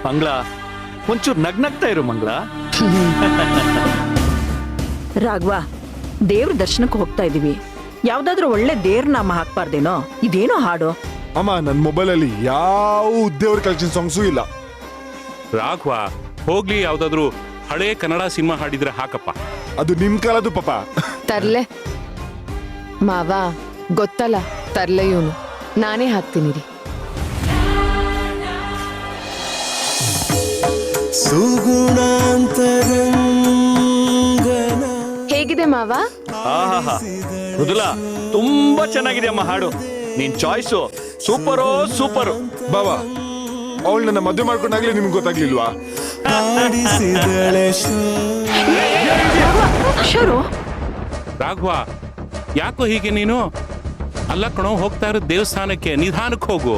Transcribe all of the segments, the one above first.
ಮಂಗಳ ಒಂಚೂರು ನಗ್ನಗ್ತಾ ಇರು ಮಂಗಳ. ರಾಘವ, ದೇವ್ರ ದರ್ಶನಕ್ಕೆ ಹೋಗ್ತಾ ಇದೀವಿ, ಯಾವ್ದಾದ್ರು ಒಳ್ಳೆ ದೇವ್ರ ನಾಮ ಹಾಕ್ಬಾರ್ದೇನೋ? ಇದೇನೋ ಹಾಡು. ಅಮ್ಮ, ನನ್ನ ಮೊಬೈಲಲ್ಲಿ ಯಾವ ದೇವ್ರ ಕಲೆಕ್ಷನ್ ಸಾಂಗ್ಸು ಇಲ್ಲ. ರಾಘವ, ಹೋಗ್ಲಿ ಯಾವ್ದಾದ್ರು ಹಳೆ ಕನ್ನಡ ಸಿನಿಮಾ ಹಾಡಿದ್ರೆ ಹಾಕಪ್ಪ. ಅದು ನಿಮ್ ಕಾಲದು ಪಾಪ. ತರ್ಲೆ ಮಾವ, ಗೊತ್ತಲ್ಲ ತರ್ಲೆ ಇವನು, ನಾನೇ ಹಾಕ್ತೀನಿ ರೀ. ಹೇಗಿದೆ ಮಾವ? ಆಹಾ ಮೃದುಲಾ, ತುಂಬಾ ಚೆನ್ನಾಗಿದೆ ಅಮ್ಮ ಹಾಡು. ನಿನ್ ಚಾಯ್ಸು ಸೂಪರೋ ಸೂಪರು. ಬಾಬಾ, ಅವಳು ನನ್ನ ಮದುವೆ ಮಾಡ್ಕೊಂಡಾಗ್ಲೇ ನಿಮ್ಗೆ ಗೊತ್ತಾಗ್ಲಿಲ್ವಾ? ರಾಘವ, ಯಾಕೋ ಹೀಗೆ ನೀನು? ಅಲ್ಲ ಕಣೋ, ಹೋಗ್ತಾ ಇರೋ ದೇವಸ್ಥಾನಕ್ಕೆ ನಿಧಾನಕ್ಕೆ ಹೋಗು.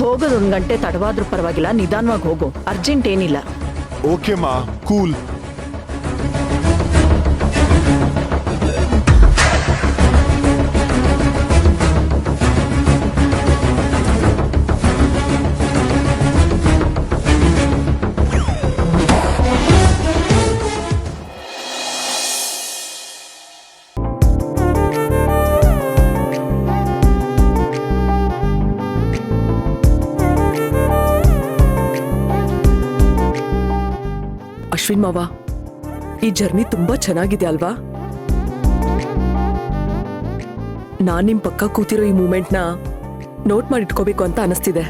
ಹೋಗೋದೊಂದ್ ಗಂಟೆ ತಡವಾದ್ರೂ ಪರವಾಗಿಲ್ಲ, ನಿಧಾನವಾಗಿ ಹೋಗು, ಅರ್ಜೆಂಟ್ ಏನಿಲ್ಲ. ಓಕೆ ಮಾ, ಕೂಲ್. ಅಶ್ವಿನ್ ಮಾವ, ಈ ಜರ್ನಿ ತುಂಬಾ ಚೆನ್ನಾಗಿದೆ ಅಲ್ವಾ? ನಾನ್ ನಿಮ್ ಪಕ್ಕ ಕೂತಿರೋ ಈ ಮೂಮೆಂಟ್ನ ನೋಟ್ ಮಾಡಿ ಇಟ್ಕೋಬೇಕು ಅಂತ ಅನಿಸ್ತಿದೆ.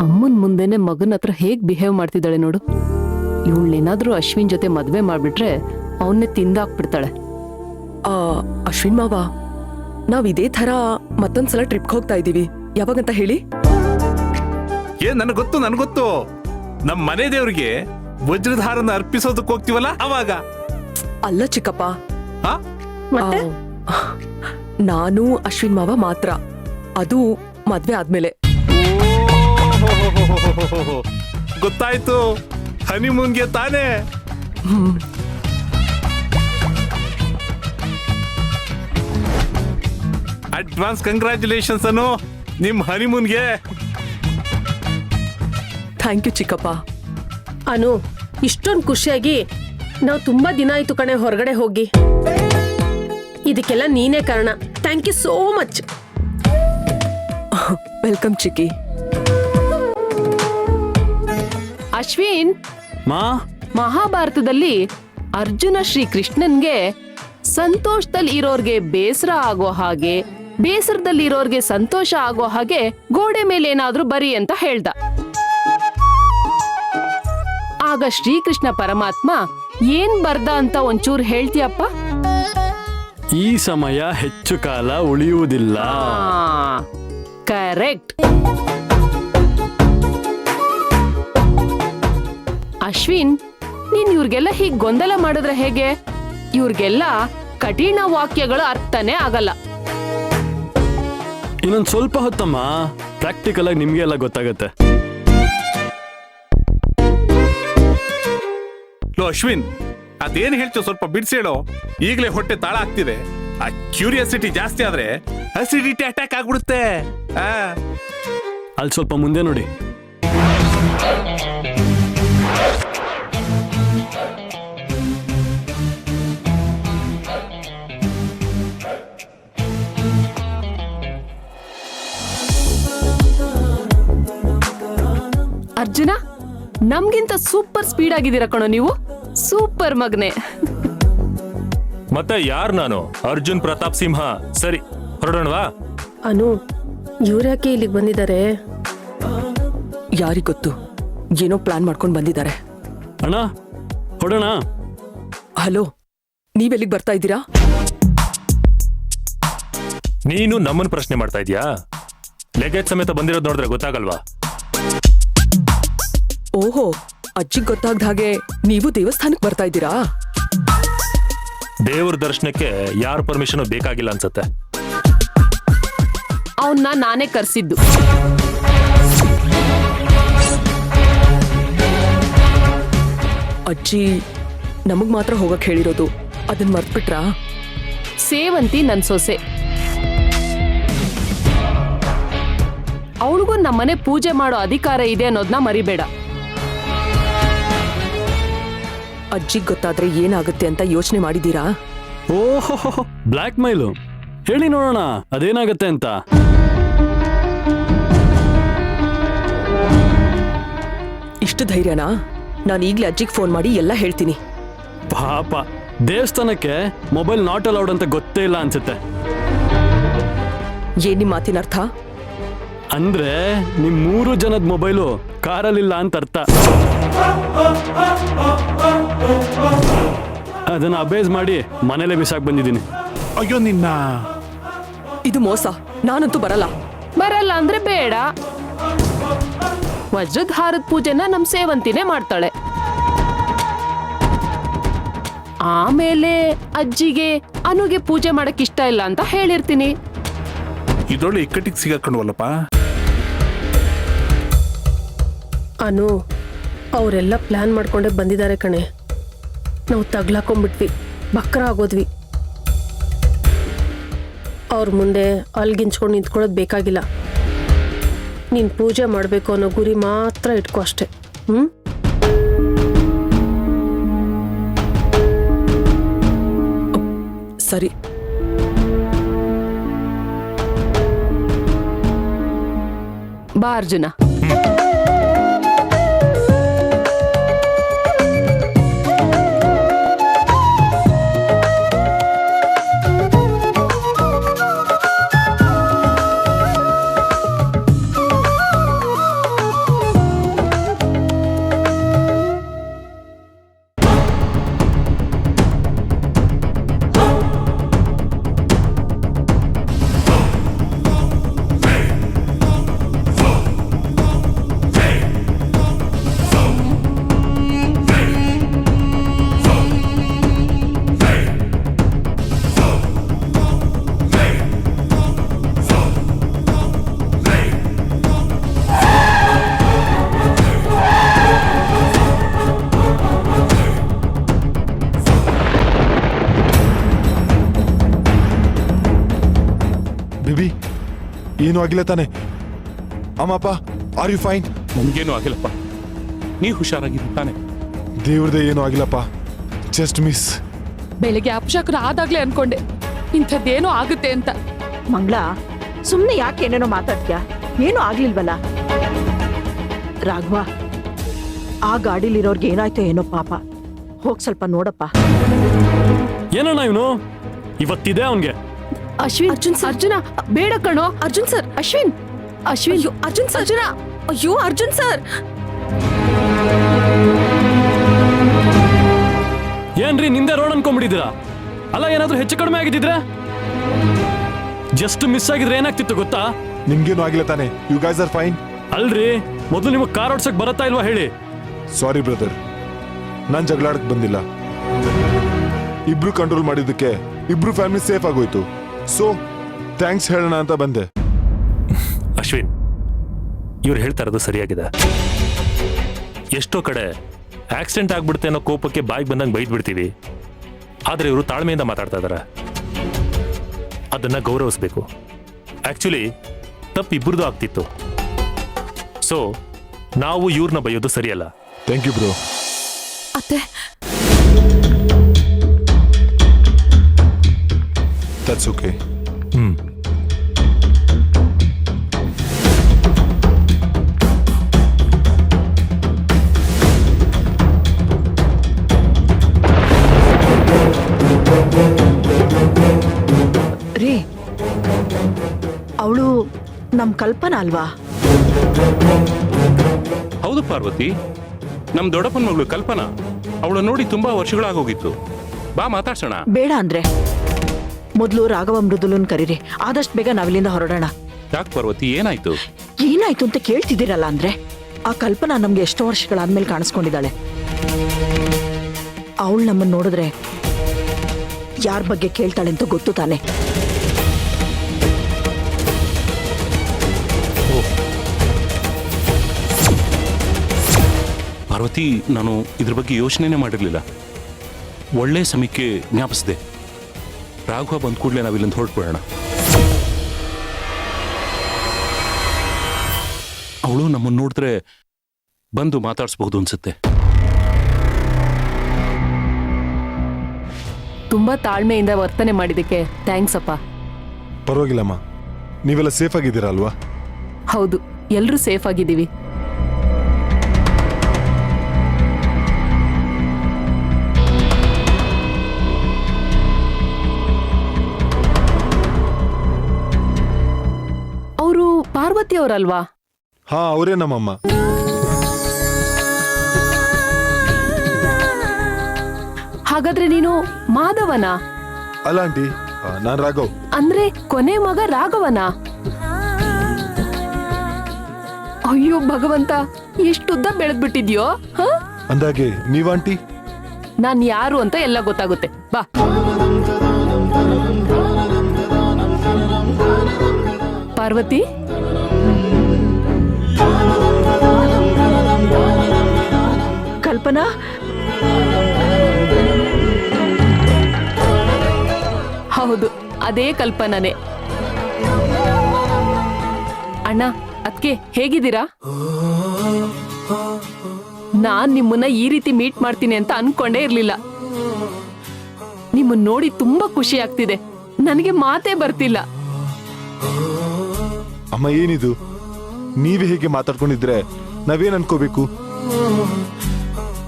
ಅಮ್ಮನ್ ಮುಂದೆನೆ ಮಗನ ಹತ್ರ ಹೇಗ್ ಬಿಹೇವ್ ಮಾಡ್ತಿದ್ದಾಳೆ ನೋಡು. ಇವಳೇನಾದ್ರೂ ಅಶ್ವಿನ್ ಜೊತೆ ಮದ್ವೆ ಮಾಡ್ಬಿಟ್ರೆ ಅವನ್ನೇ ತಿಂದಾಕ್ಬಿಡ್ತಾಳೆ. ಅಶ್ವಿನ್ ಮಾವ, ನಾವ್ ಇದೇ ತರ ಮತ್ತೊಂದ್ಸಲ ಟ್ರಿಪ್ಗೆ ಹೋಗ್ತಾ ಇದೀವಿ. ಯಾವಾಗಂತ ಹೇಳಿ? ನನ್ಗೊತ್ತು. ನಮ್ ಮನೆ ದೇವ್ರಿಗೆ ವಜ್ರಧಾರನ ಅರ್ಪಿಸೋದಕ್ಕೆ ಹೋಗ್ತೀವಲ್ಲ ಅವಾಗ. ಅಲ್ಲ ಚಿಕ್ಕಪ್ಪ, ಮತ್ತೆ ನಾನು ಅಶ್ವಿನ್ ಮಾವ ಮಾತ್ರ, ಅದು ಮದ್ವೆ ಆದ್ಮೇಲೆ. ಗೊತ್ತಾಯ್ತು, ಹನಿಮೂನ್ಗೆ ತಾನೇ. ಅಡ್ವಾನ್ಸ್ ಕಂಗ್ರ್ಯಾಚುಲೇಷನ್ಸ್ ಅನ್ನು ನಿಮ್ ಹನಿಮೂನ್ಗೆ. ಥ್ಯಾಂಕ್ ಯು ಚಿಕ್ಕಪ್ಪ. ಅನು, ಇಷ್ಟೊಂದು ಖುಷಿಯಾಗಿ ನಾವು ತುಂಬಾ ದಿನ ಆಯ್ತು ಕಣೆ ಹೊರಗಡೆ ಹೋಗಿ. ಇದಕ್ಕೆಲ್ಲ ನೀನೇ ಕಾರಣ. Thank you so much. Welcome ಚಿಕ್ಕಿ. ಅಶ್ವಿನ್, ಮಾ, ಮಹಾಭಾರತದಲ್ಲಿ ಅರ್ಜುನ ಶ್ರೀ ಕೃಷ್ಣನ್ಗೆ ಸಂತೋಷದಲ್ಲಿ ಇರೋರ್ಗೆ ಬೇಸರ ಆಗೋ ಹಾಗೆ, ಬೇಸರದಲ್ಲಿ ಇರೋರ್ಗೆ ಸಂತೋಷ ಆಗೋ ಹಾಗೆ ಗೋಡೆ ಮೇಲೆ ಏನಾದ್ರೂ ಬರಿ ಅಂತ ಹೇಳ್ದ. ಆಗ ಶ್ರೀಕೃಷ್ಣ ಪರಮಾತ್ಮ ಏನ್ ಬರ್ದ ಅಂತ ಒಂಚೂರು ಹೇಳ್ತೀಯಪ್ಪ? ಈ ಸಮಯ ಹೆಚ್ಚು ಕಾಲ ಉಳಿಯುವುದಿಲ್ಲ. ಕರೆಕ್ಟ್. ಅಶ್ವಿನ್, ನೀನ್ ಇವ್ರಿಗೆಲ್ಲ ಹೀಗ್ ಗೊಂದಲ ಮಾಡಿದ್ರೆ ಹೇಗೆ? ಇವ್ರಿಗೆಲ್ಲ ಕಠಿಣ ವಾಕ್ಯಗಳು ಅರ್ಥನೇ ಆಗಲ್ಲ. ಇನ್ನೊಂದ್ ಸ್ವಲ್ಪ ಹೊತ್ತಮ್ಮ, ಪ್ರಾಕ್ಟಿಕಲ್ ಆಗಿ ನಿಮ್ಗೆ ಎಲ್ಲ ಗೊತ್ತಾಗತ್ತೆ. ಅಶ್ವಿನ್, ಅದೇನ್ ಹೇಳ್ತೀವಿ ಸ್ವಲ್ಪ ಬಿಡ್ಸೇಳೋ. ಈಗಲೇ ಹೊಟ್ಟೆ ತಾಳ ಆಗ್ತಿದೆ. ಆ ಕ್ಯೂರಿಯಾಸಿಟಿ ಜಾಸ್ತಿ ಆದ್ರೆ ಅಸಿಡಿಟಿ ಅಟ್ಯಾಕ್ ಆಗ್ಬಿಡುತ್ತೆ. ಅಲ್ಲಿ ಸ್ವಲ್ಪ ಮುಂದೆ ನೋಡಿ. ಅರ್ಜುನ, ನಮ್ಗಿಂತ ಸೂಪರ್ ಸ್ಪೀಡ್ ಆಗಿದ್ದೀರ ಕಣೋ ನೀವು. ಸೂಪರ್ ಮಗ್ನೆ. ಮತ್ತೆ ಯಾರು ನಾನು? ಅರ್ಜುನ್ ಪ್ರತಾಪ್ ಸಿಂಹ. ಸರಿ, ಹೊರಡೋಣವಾ? ಅನು, ಇವ್ರ್ಯಾಕೆ ಇಲ್ಲಿಗೆ ಬಂದಿದ್ದಾರೆ? ಯಾರಿಗೊತ್ತು, ಏನೋ ಪ್ಲಾನ್ ಮಾಡ್ಕೊಂಡು ಬಂದಿದ್ದಾರೆ. ಅಣ್ಣ, ಹೊರಡೋಣ. ಹಲೋ, ನೀವೆಲ್ಲಿಗೆ ಬರ್ತಾ ಇದ್ದೀರಾ? ನೀನು ನಮ್ಮನ್ ಪ್ರಶ್ನೆ ಮಾಡ್ತಾ ಇದೀಯಾ? ಲಗೇಜ್ ಸಮೇತ ಬಂದಿರೋದು ನೋಡಿದ್ರೆ ಗೊತ್ತಾಗಲ್ವಾ? ಓಹೋ, ಅಜ್ಜಿಗ್ ಗೊತ್ತಾಗ್ದ ಹಾಗೆ ನೀವು ದೇವಸ್ಥಾನಕ್ಕೆ ಬರ್ತಾ ಇದ್ದೀರಾ? ದೇವ್ರ ದರ್ಶನಕ್ಕೆ ಯಾರ ಪರ್ಮಿಷನ್ ಬೇಕಾಗಿಲ್ಲ ಅನ್ಸತ್ತೆ. ಅವನ್ನ ನಾನೇ ಕರ್ಸಿದ್ದು. ಅಜ್ಜಿ ನಮಗ್ ಮಾತ್ರ ಹೋಗಕ್ ಹೇಳಿರೋದು, ಅದನ್ನ ಮರ್ತ್ಬಿಟ್ರಾ? ಸೇವಂತಿ ನನ್ ಸೊಸೆ. ಅವಳಿಗೂ ನಮ್ಮನೆ ಪೂಜೆ ಮಾಡೋ ಅಧಿಕಾರ ಇದೆ ಅನ್ನೋದನ್ನ ಮರಿಬೇಡ. ಅಜ್ಜಿಗ್ ಗೊತ್ತಾದ್ರೆ ಏನಾಗುತ್ತೆ ಅಂತ ಯೋಚನೆ ಮಾಡಿದೀರಾ? ಓಹೋ ಬ್ಲ್ಯಾಕ್ ಮೈಲು ಹೇಳಿ ನೋಡೋಣ ಅದೇನಾಗತ್ತೆ ಅಂತ. ಇಷ್ಟು ಧೈರ್ಯನಾ? ನಾನು ಈಗ್ಲೇ ಅಜ್ಜಿಗೆ ಫೋನ್ ಮಾಡಿ ಎಲ್ಲ ಹೇಳ್ತೀನಿ. ಪಾಪ ದೇವಸ್ಥಾನಕ್ಕೆ ಮೊಬೈಲ್ ನಾಟ್ ಅಲೌಡ್ ಅಂತ ಗೊತ್ತೇ ಇಲ್ಲ ಅನ್ಸುತ್ತೆ. ಏನ್ ನಿಮ್ ಮಾತಿನ ಅರ್ಥ? ಅಂದ್ರೆ ನಿಮ್ 3 ಜನದ ಮೊಬೈಲು ಕಾರಲ್ಲಿಲ್ಲ ಅಂತ ಅರ್ಥ. ಅದನ್ನ ಅಬೇಸ್ ಮಾಡಿ ಮನೇಲೆ ಬಿಸಾಕ್ ಬಂದಿದ್ದೀನಿ. ಅಯ್ಯೋ ನಿನ್ನ, ಇದು ಮೋಸ. ನಾನಂತೂ ಬರಲ್ಲ. ಬರಲ್ಲ ಅಂದ್ರೆ ಬೇಡ. ವಜ್ರದ ಹಾರದ ಪೂಜೆನ ನಮ್ ಸೇವಂತಿನೇ ಮಾಡ್ತಾಳೆ. ಆಮೇಲೆ ಅಜ್ಜಿಗೆ ಅನುಗೆ ಪೂಜೆ ಮಾಡಕ್ ಇಷ್ಟ ಇಲ್ಲ ಅಂತ ಹೇಳಿರ್ತೀನಿ. ಇದೊಳ್ಳೆ ಇಕ್ಕಟ್ಟಿಗೆ ಸಿಗಾಕೊಂಡ್ವಲ್ಲಪ್ಪ. ಅನು, ಅವರೆಲ್ಲ ಪ್ಲಾನ್ ಮಾಡ್ಕೊಂಡೇ ಬಂದಿದ್ದಾರೆ ಕಣೆ. ನಾವು ತಗ್ಲಾಕೊಂಡ್ಬಿಟ್ವಿ, ಬಕ್ರ ಆಗೋದ್ವಿ. ಅವ್ರ ಮುಂದೆ ಅಲ್ಗಿಂಚ್ಕೊಂಡು ನಿಂತ್ಕೊಳ್ಳೋದು ಬೇಕಾಗಿಲ್ಲ. ನೀನು ಪೂಜೆ ಮಾಡಬೇಕು ಅನ್ನೋ ಗುರಿ ಮಾತ್ರ ಇಟ್ಕೋ ಅಷ್ಟೆ. ಸರಿ. ಬಾ ಅರ್ಜುನ. ಬೇಬಿ ಏನು ಆಗಿಲ್ಲ ತಾನೆ? ಅಮ್ಮಪ್ಪ, ಆರ್ ಯು ಫೈನ್? ನಮ್ಗೇನು ಆಗಿಲ್ಲಪ್ಪ, ನೀ ಹುಷಾರಾಗಿದ್ದ ತಾನೆ? ದೇವ್ರದೇ ಏನೂ ಆಗಿಲ್ಲಪ್ಪ, ಜಸ್ಟ್ ಮಿಸ್. ಬೆಳಿಗ್ಗೆ ಅಪಶಕರ ಆದಾಗ್ಲೇ ಅನ್ಕೊಂಡೆ ಇಂಥದ್ದೇನೋ ಆಗುತ್ತೆ ಅಂತ. ಮಂಗಳ, ಸುಮ್ನೆ ಯಾಕೆ ಏನೇನೋ ಮಾತಾಡ್ತೀಯಾ? ಏನೂ ಆಗ್ಲಿಲ್ವಲ್ಲ. ರಾಘವ, ಆ ಗಾಡಿಲಿರೋರ್ಗೆ ಏನಾಯ್ತೋ ಏನೋ ಪಾಪ. ಹೋಗ್ ಸ್ವಲ್ಪ ನೋಡಪ್ಪ. ಏನಣ್ಣ ಇವನು? ಇವತ್ತಿದೆ ಅವನ್ಗೆ. ಅಶ್ವಿನ್, ಅರ್ಜುನ ಬೇಡ ಕಣೋ. ಅರ್ಜುನ್ ಸರ್. ಅಶ್ವಿನ್, ಅಶ್ವಿನ್, ಅರ್ಜುನ್ ಸರ್. ಅರ್ಜುನ. ಅಯ್ಯೋ ಅರ್ಜುನ್ ಸರ್. ಏನ್ರಿ ನಿಂದೆ ರೋಡ್ ಅನ್ಕೊಂಡ್ಬಿಟ್ಟಿದ್ದೀರಾ? ಅಲ್ಲ, ಏನಾದ್ರೂ ಹೆಚ್ಚು ಕಡಿಮೆ ಆಗಿದ್ದಿದ್ರೆ? ಜಸ್ಟ್ ಮಿಸ್ ಆಗಿದ್ರೆ ಏನಾಗ್ತಿತ್ತು ಗೊತ್ತಾ? ನಿಮ್ಗೇನು ಆಗಿಲ್ಲ ತಾನೆ? You guys are fine? Alright, ಮೊದಲು ನಿಮಗೆ ಕಾರ್ ಓಡ್ಸಕ್ ಬರತ್ತಾ ಇಲ್ವಾ ಹೇಳಿ? ಸಾರಿ ಬ್ರದರ್, ನಾನ್ ಜಗಳಾಡಕ್ ಬಂದಿಲ್ಲ. ಇಬ್ರು ಕಂಟ್ರೋಲ್ ಮಾಡಿದ್ದಕ್ಕೆ ಇಬ್ರು ಫ್ಯಾಮಿಲಿ ಸೇಫ್ ಆಗೋಯ್ತು. ಸೊ ಥ್ಯಾಂಕ್ಸ್ ಹೇಳೋಣ ಅಂತ ಬಂದೆ. ಅಶ್ವಿನ್, ಇವ್ರು ಹೇಳ್ತಾ ಇರೋದು ಸರಿಯಾಗಿದೆ. ಎಷ್ಟೋ ಕಡೆ ಆಕ್ಸಿಡೆಂಟ್ ಆಗ್ಬಿಡುತ್ತೆ ಅನ್ನೋ ಕೋಪಕ್ಕೆ ಬಾಯಿಗೆ ಬಂದಂಗೆ ಬೈದ್ ಬಿಡ್ತೀವಿ. ಆದ್ರೆ ಇವರು ತಾಳ್ಮೆಯಿಂದ ಮಾತಾಡ್ತಾ ಇದಾರೆ. ಅದನ್ನ ಗೌರವಿಸ್ಬೇಕು. ಆಕ್ಚುಲಿ ತಪ್ಪು ಇಬ್ಬರದು ಆಗ್ತಿತ್ತು. ಸೊ ನಾವು ಇವ್ರನ್ನ ಬೈಯೋದು ಸರಿಯಲ್ಲ. Thank you bro. ಅತ್ತೆ, ದಟ್ಸ್ ಓಕೆ. ರೀ, ಅವಳು ನಮ್ ಕಲ್ಪನಾ ಅಲ್ವಾ? ಹೌದು ಪಾರ್ವತಿ, ನಮ್ ದೊಡ್ಡಪ್ಪನ ಮಗಳು ಕಲ್ಪನಾ. ಅವಳು ನೋಡಿ ತುಂಬಾ ವರ್ಷಗಳಾಗೋಗಿತ್ತು. ಬಾ ಮಾತಾಡ್ಸೋಣ. ಬೇಡ ಅಂದ್ರೆ ಮೊದ್ಲು ರಾಘವ ಮೃದುಲನ್ ಕರೀರಿ. ಆದಷ್ಟು ಬೇಗ ನಾವಿಲ್ಲಿಂದ ಹೊರಡೋಣ. ಯಾಕೆ ಪಾರ್ವತಿ, ಏನಾಯ್ತು? ಏನಾಯ್ತು ಅಂತ ಕೇಳ್ತಿದ್ದೀರಲ್ಲ. ಅಂದ್ರೆ ಆ ಕಲ್ಪನಾ ನಮ್ಗೆ ಎಷ್ಟೋ ವರ್ಷಗಳಾದ್ಮೇಲೆ ಕಾಣಿಸ್ಕೊಂಡಿದ್ದಾಳೆ. ಅವಳು ನಮ್ಮನ್ನ ನೋಡಿದ್ರೆ ಯಾರ ಬಗ್ಗೆ ಕೇಳ್ತಾಳೆ ಅಂತ ಗೊತ್ತು ತಾನೆ. ಪಾರ್ವತಿ, ನಾನು ಇದ್ರ ಬಗ್ಗೆ ಯೋಚನೆನೇ ಮಾಡಿರ್ಲಿಲ್ಲ. ಒಳ್ಳೆ ಸಮಯಕ್ಕೆ ಜ್ಞಾಪಿಸಿದೆ. ರಾಘವ ಬಂದ ಕೂಡಲೇ ನಾವಿಲ್ಲಿಂದ ಹೊರಟ್ಬಿಡೋಣ. ಅವಳು ನಮ್ಮನ್ನು ನೋಡಿದ್ರೆ ಬಂದು ಮಾತಾಡಿಸ್ಬಹುದು ಅನ್ಸುತ್ತೆ. ತುಂಬಾ ತಾಳ್ಮೆಯಿಂದ ವರ್ತನೆ ಮಾಡಿದಕ್ಕೆ ಥ್ಯಾಂಕ್ಸ್ ಅಪ್ಪ. ಪರವಾಗಿಲ್ಲಮ್ಮ, ನೀವೆಲ್ಲ ಸೇಫ್ ಆಗಿದ್ದೀರಾ ಅಲ್ವಾ? ಹೌದು, ಎಲ್ರೂ ಸೇಫ್ ಆಗಿದ್ದೀವಿ. ಅವರು ಪಾರ್ವತಿ ಅವರಲ್ವಾ? ಹಾ, ಅವರೇ ನಮ್ಮಮ್ಮ. ಹಾಗಾದ್ರೆ ನೀನು ಮಾಧವನ? ಅಲ್ಲ ಆಂಟಿ, ನಾನ್ ರಾಘವ್. ಅಂದ್ರೆ ಕೊನೆ ಮಗ ರಾಘವನ? ಅಯ್ಯೋ ಭಗವಂತ, ಎಷ್ಟುದ್ದ ಬೆಳೆದ್ಬಿಟ್ಟಿದ್ಯೋ. ಅಂದಾಗೆ ನೀವಾಂಟಿ? ನಾನ್ ಯಾರು ಅಂತ ಎಲ್ಲ ಗೊತ್ತಾಗುತ್ತೆ, ಬಾ. ಪಾರ್ವತಿ, ಕಲ್ಪನಾ, ಹೌದು, ಅದೇ ಕಲ್ಪನಾನೆ. ಅಣ್ಣ, ಅದ್ಕೆ ಹೇಗಿದ್ದೀರಾ? ನಾನ್ ನಿಮ್ಮನ್ನ ಈ ರೀತಿ ಮೀಟ್ ಮಾಡ್ತೀನಿ ಅಂತ ಅನ್ಕೊಂಡೇ ಇರ್ಲಿಲ್ಲ. ನಿಮ್ಮನ್ನ ನೋಡಿ ತುಂಬಾ ಖುಷಿ ಆಗ್ತಿದೆ. ನನಗೆ ಮಾತೇ ಬರ್ತಿಲ್ಲ. ಅಮ್ಮ, ಏನಿದು? ನೀವೇ ಹೇಗೆ ಮಾತಾಡ್ಕೊಂಡಿದ್ರೆ ನಾವೇನ್ ಅನ್ಕೋಬೇಕು?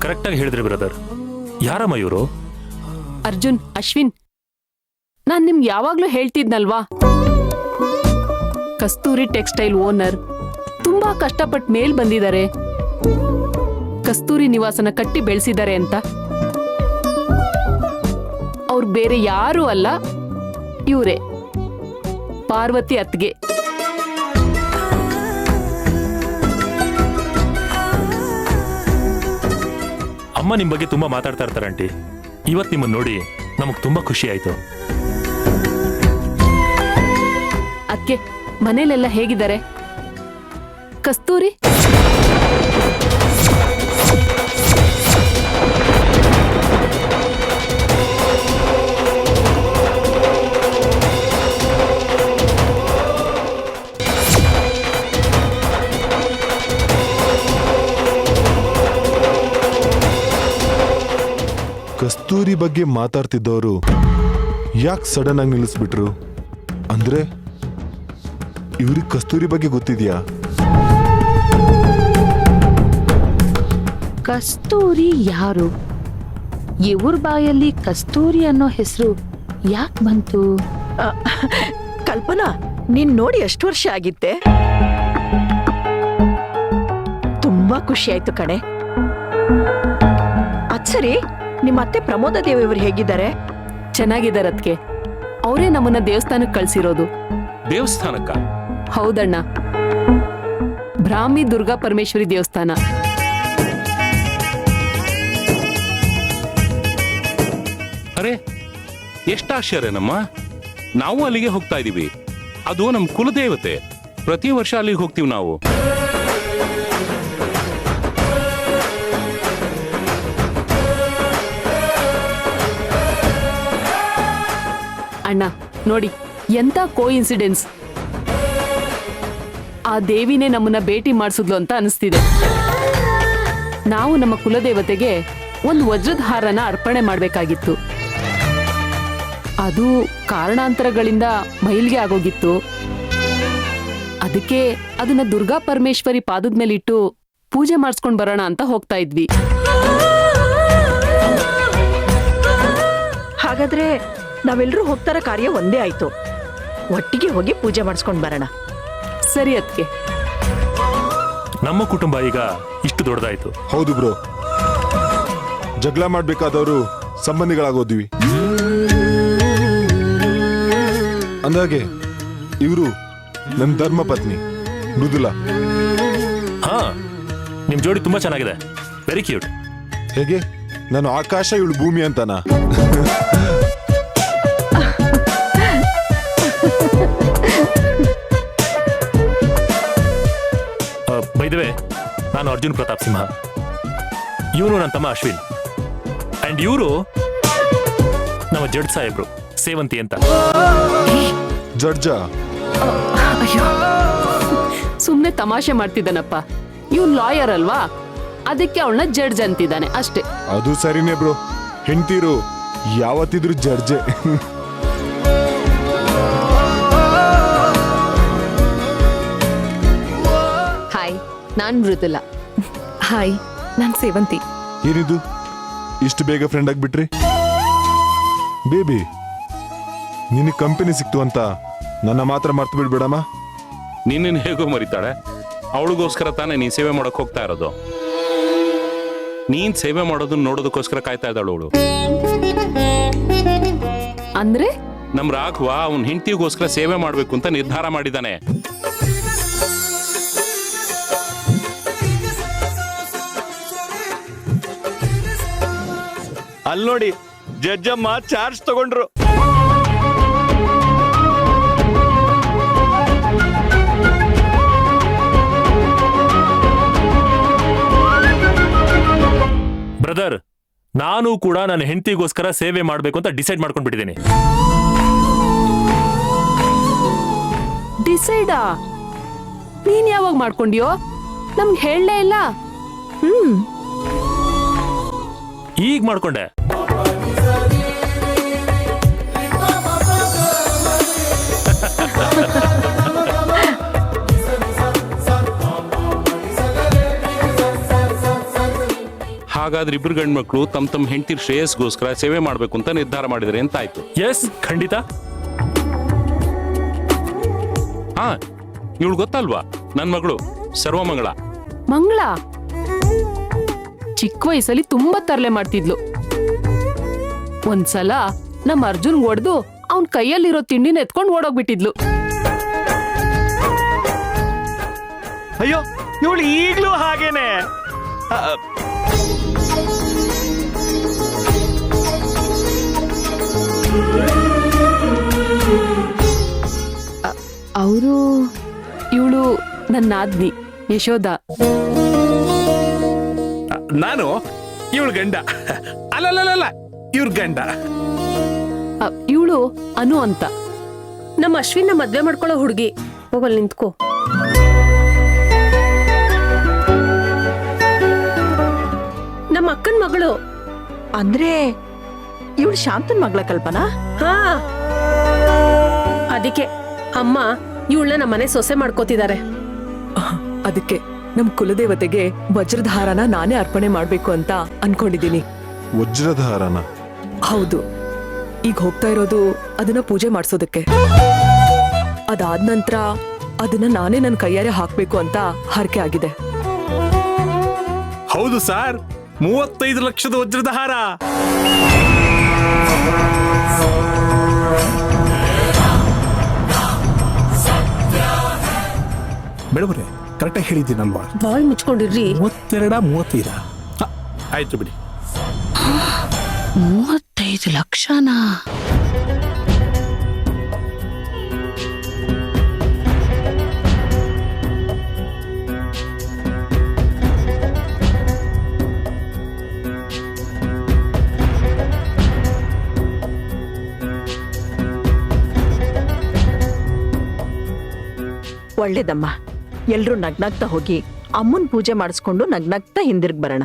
ಕರೆಕ್ಟಾಗಿ ಹೇಳಿದ್ರಿ ಬ್ರದರ್. ಯಾರಮ್ಮ ಇವರು? ಅರ್ಜುನ್, ಅಶ್ವಿನ್, ನಾನ್ ನಿಮ್ಗೆ ಯಾವಾಗ್ಲೂ ಹೇಳ್ತಿದ್ನಲ್ವಾ, ಕಸ್ತೂರಿ ಟೆಕ್ಸ್ಟೈಲ್ ಓನರ್. ತುಂಬಾ ಕಷ್ಟಪಟ್ಟು ಮೇಲ್ ಬಂದಿದ್ದಾರೆ, ಕಸ್ತೂರಿ ನಿವಾಸನ ಕಟ್ಟಿ ಬೆಳೆಸಿದ್ದಾರೆ ಅಂತ. ಅವ್ರು ಬೇರೆ ಯಾರೂ ಅಲ್ಲ, ಇವರೇ ಪಾರ್ವತಿ ಅತ್ಗೆ. ಅಮ್ಮ ನಿಮ್ ಬಗ್ಗೆ ತುಂಬಾ ಮಾತಾಡ್ತಾ ಇರ್ತಾರೆ ಆಂಟಿ. ಇವತ್ ನಿಮ್ಮನ್ನ ನೋಡಿ ನಮಗ್ ತುಂಬಾ ಖುಷಿ ಆಯ್ತು. ಅದ್ಕೆ ಮನೇಲೆಲ್ಲ ಹೇಗಿದ್ದಾರೆ? ಕಸ್ತೂರಿ? ಕಸ್ತೂರಿ ಬಗ್ಗೆ ಮಾತಾಡ್ತಿದ್ದವರು ಯಾಕೆ ಸಡನ್ ಆಗಿ ನಿಲ್ಲಿಸ್ಬಿಟ್ರು? ಅಂದ್ರೆ ಇವ್ರಿಗೆ ಕಸ್ತೂರಿ ಬಗ್ಗೆ ಗೊತ್ತಿದ್ಯಾ? ಕಸ್ತೂರಿ ಯಾರು? ಇವ್ರ ಬಾಯಲ್ಲಿ ಕಸ್ತೂರಿ ಅನ್ನೋ ಹೆಸರು ಯಾಕೆ ಬಂತು? ಕಲ್ಪನಾ, ನೀನ್ ನೋಡಿ ಎಷ್ಟು ವರ್ಷ ಆಗಿತ್ತೆ? ತುಂಬಾ ಖುಷಿ ಆಯ್ತು ಕಣೆ. ಅಚ್ಚರಿ, ನಿಮ್ಮ ಅತ್ತೆ ಪ್ರಮೋದ ದೇವಿಯವರು ಹೇಗಿದ್ದಾರೆ? ಚೆನ್ನಾಗಿದ್ದಾರೆ ಅದ್ಕೆ. ಅವರೇ ನಮ್ಮನ್ನ ದೇವಸ್ಥಾನಕ್ಕೆ ಕಳ್ಸಿರೋದು. ದೇವಸ್ಥಾನಕ್ಕ? ಹೌದಣ್ಣ, ಬ್ರಾಹ್ಮಿ ದುರ್ಗಾ ಪರಮೇಶ್ವರಿ ದೇವಸ್ಥಾನ. ಅರೆ, ಎಷ್ಟಾಶ್ಚರ್ಯನಮ್ಮ. ನಾವು ಅಲ್ಲಿಗೆ ಹೋಗ್ತಾ ಇದೀವಿ. ಅದು ನಮ್ ಕುಲದೇವತೆ. ಪ್ರತಿ ವರ್ಷ ಅಲ್ಲಿಗೆ ಹೋಗ್ತೀವಿ ನಾವು. ಅಣ್ಣ ನೋಡಿ, ಎಂತ ಕೋಇನ್ಸಿಡೆನ್ಸ್. ಆ ದೇವಿನೇ ನಮ್ಮನ್ನ ಭೇಟಿ ಮಾಡಿಸಿದ್ಲು ಅಂತ ಅನಿಸ್ತಿದೆ. ನಾವು ನಮ್ಮ ಕುಲದೇವತೆಗೆ ಒಂದು ವಜ್ರದ ಹಾರನ ಅರ್ಪಣೆ ಮಾಡಬೇಕಾಗಿತ್ತು. ಅದು ಕಾರಣಾಂತರಗಳಿಂದ ಮೈಲ್ಗೆ ಆಗೋಗಿತ್ತು. ಅದಕ್ಕೆ ಅದನ್ನ ದುರ್ಗಾ ಪರಮೇಶ್ವರಿ ಪಾದದ ಮೇಲಿಟ್ಟು ಪೂಜೆ ಮಾಡಿಸ್ಕೊಂಡ್ ಬರೋಣ ಅಂತ ಹೋಗ್ತಾ ಇದ್ವಿ. ಹಾಗಾದ್ರೆ ನಾವೆಲ್ಲರೂ ಹೋಗ್ತಾರ ಕಾರ್ಯ ಒಂದೇ ಆಯ್ತು. ಒಟ್ಟಿಗೆ ಹೋಗಿ ಪೂಜೆ ಮಾಡಿಸ್ಕೊಂಡ್ ಬರೋಣ. ಸರಿ ಅದ್ಕೆ. ನಮ್ಮ ಕುಟುಂಬ ಈಗ ಇಷ್ಟು ದೊಡ್ಡದಾಯ್ತು. ಹೌದು ಬ್ರೋ, ಜಗಳ ಮಾಡ್ಬೇಕಾದವರು ಸಂಬಂಧಿಗಳಾಗೋದ್ವಿ. ಅಂದಾಗೆ ಇವರು ನನ್ನ ಧರ್ಮ ಪತ್ನಿ ಮೃದುಲಾ. ಹಾ, ನಿಮ್ ಜೋಡಿ ತುಂಬಾ ಚೆನ್ನಾಗಿದೆ. Very cute. ಹೇಗೆ? ನಾನು ಆಕಾಶ, ಇವಳು ಭೂಮಿ ಅಂತನಾ? ಬೈ ದ ವೇ, ನಾನು ಅರ್ಜುನ್ ಪ್ರತಾಪ್ ಸಿಂಹ. ಇವನು ನನ್ನ ತಮ್ಮ ಅಶ್ವಿನ್. ಅಂಡ್ ಇವರು ನಮ್ಮ ಜಡ್ಜ್ ಸಾಹೇಬ್ರು ಸೇವಂತಿ ಅಂತ. ಜಡ್ಜ? ಅಯ್ಯೋ, ಸುಮ್ನೆ ತಮಾಷೆ ಮಾಡ್ತಿದ್ದಾನಪ್ಪ. ಇವ್ನ್ ಲಾಯರ್ ಅಲ್ವಾ, ಅದಕ್ಕೆ ಅವಳನ್ನ ಜಡ್ಜ್ ಅಂತಿದ್ದಾನೆ ಅಷ್ಟೇ. ಅದು ಸರಿನೇ ಬ್ರೋ, ಹೆಂಡ್ತೀರು ಯಾವತ್ತಿದ್ರು ಜಡ್ಜೆ. ಹಾಯ್, ನಾನ್ ಮೃದುಲಾ. ಹಾಯ್, ನಾನ್ ಸೇವಂತಿ. ಏನಿದು ಇಷ್ಟು ಬೇಗ ಫ್ರೆಂಡ್ ಆಗ್ಬಿಟ್ರಿ? ಬೇಬಿ, ನಿನಗೆ ಕಂಪನಿ ಸಿಕ್ತು ಅಂತ ನನ್ನ ಮಾತ್ರ ಮರ್ತು ಬಿಡ್ಬೇಡಮ್ಮ. ನಿನ್ನ ಹೇಗೋ ಮರಿತಾಳೆ? ಅವಳಿಗೋಸ್ಕರ ತಾನೇ ನೀನ್ ಸೇವೆ ಮಾಡಕ್ ಹೋಗ್ತಾ ಇರೋದು. ನೀನ್ ಸೇವೆ ಮಾಡೋದನ್ನ ನೋಡೋದಕ್ಕೋಸ್ಕರ ಕಾಯ್ತಾ ಇದ್ದಾಳು ಅವಳು. ಅಂದ್ರೆ ನಮ್ ರಾಘವ ಅವನ್ ಹೆಂಡತಿಗೋಸ್ಕರ ಸೇವೆ ಮಾಡ್ಬೇಕು ಅಂತ ನಿರ್ಧಾರ ಮಾಡಿದಾನೆ. ಅಲ್ಲಿ ನೋಡಿ, ಜಡ್ಜಮ್ಮ ಚಾರ್ಜ್ ತಗೊಂಡ್ರು. ಬ್ರದರ್, ನಾನು ಕೂಡ ನನ್ನ ಹೆಂಡತಿಗೋಸ್ಕರ ಸೇವೆ ಮಾಡ್ಬೇಕು ಅಂತ ಡಿಸೈಡ್ ಮಾಡ್ಕೊಂಡ್ಬಿಟ್ಟಿದ್ದೀನಿ. ಡಿಸೈಡಾ? ನೀನ್ ಯಾವಾಗ ಮಾಡ್ಕೊಂಡಿಯೋ? ನಮ್ಗೆ ಹೇಳಲೇ ಇಲ್ಲ. ಈಗ ಮಾಡ್ಕೊಂಡೆ. ಹಾಗಾದ್ರೆ ಇಬ್ರು ಗಂಡ್ಮಕ್ಳು ತಮ್ಮ ಹೆಂಡತಿರ್ ಶ್ರೇಯಸ್ಗೋಸ್ಕರ ಸೇವೆ ಮಾಡ್ಬೇಕು ಅಂತ ನಿರ್ಧಾರ ಮಾಡಿದ್ರೆ ಅಂತ ಆಯ್ತು. ಎಸ್, ಖಂಡಿತ. ಹಾ, ಇವಳು ಗೊತ್ತಲ್ವಾ, ನನ್ ಮಗಳು ಸರ್ವಮಂಗಳ. ಮಂಗಳ ಚಿಕ್ಕ ವಯಸ್ಸಲ್ಲಿ ತುಂಬಾ ತರಲೆ ಮಾಡ್ತಿದ್ಲು. ಒಂದ್ಸಲ ನಮ್ಮ ಅರ್ಜುನ್ ಹೊಡೆದು ಅವನ್ ಕೈಯಲ್ಲಿರೋ ತಿಂಡಿನ ಎತ್ಕೊಂಡು ಓಡೋಗ್ಬಿಟ್ಟಿದ್ಲು. ಅಯ್ಯೋ, ಇವಳು ಈಗ್ಲೂ ಹಾಗೇನೆ. ಅವರು ಇವಳು ನನ್ನ ಆದ್ನಿ ಯಶೋಧ. ನಾನು ಇವಳು ಗಂಡ. ಅಲ್ಲಲ್ಲ, ಇವ್ರ ಗಂಡ. ಇವಳು ಅನು ಅಂತ. ನಮ್ಮ ಅಶ್ವಿನ ಮದ್ವೆ ಮಾಡ್ಕೊಳ್ಳೋ ಹುಡುಗಿ. ಹೋಗಲ್ ನಿಂತ್ಕೋ. ನಮ್ಮ ಅಕ್ಕನ ಮಗಳು. ಅಂದ್ರೆ ಇವಳು ಶಾಂತನ್ ಮಗಳ ಕಲ್ಪನಾ? ಹಾ, ಅದಕ್ಕೆ ಅಮ್ಮ ಇವಳನ್ನ ನಮ್ಮನೆ ಸೊಸೆ ಮಾಡ್ಕೋತಿದ್ದಾರೆ. ಅದಕ್ಕೆ ನಮ್ ಕುಲದೇವತೆಗೆ ವಜ್ರಧಾರನ ನಾನೇ ಅರ್ಪಣೆ ಮಾಡ್ಬೇಕು ಅಂತ ಅನ್ಕೊಂಡಿದೀನಿ. ವಜ್ರಧಾರನ? ಹೌದು. ಈಗ ಹೋಗ್ತಾ ಇರೋದು ಅದನ್ನ ಪೂಜೆ ಮಾಡ್ಸೋದಕ್ಕೆ. ಅದಾದ ನಂತರ ಅದನ್ನ ನಾನೇ ನನ್ನ ಕೈಯಾರೆ ಹಾಕ್ಬೇಕು ಅಂತ ಹರಕೆ ಆಗಿದೆ. ಹೌದು ಸರ್, 35 ಲಕ್ಷದ ವಜ್ರದ ಹಾರ. ಮೇಡಮ್ರೆ, ಕರೆಕ್ಟಾಗಿ ಹೇಳಿದ್ದೀನಲ್ವಾ? ಬಾಯ್ ಮುಚ್ಕೊಂಡಿರ್ರಿ. 32-35. ಆಯ್ತು ಬಿಡಿ. 35 ಲಕ್ಷನಾ? ಒಳ್ಳೇದಮ್ಮ. ಎಲ್ರೂ ನಗ್ನಗ್ತಾ ಹೋಗಿ ಅಮ್ಮನ್ ಪೂಜೆ ಮಾಡಿಸ್ಕೊಂಡು ನಗ್ನಗ್ತಾ ಹಿಂದಿರ್ಗ್ ಬರೋಣ.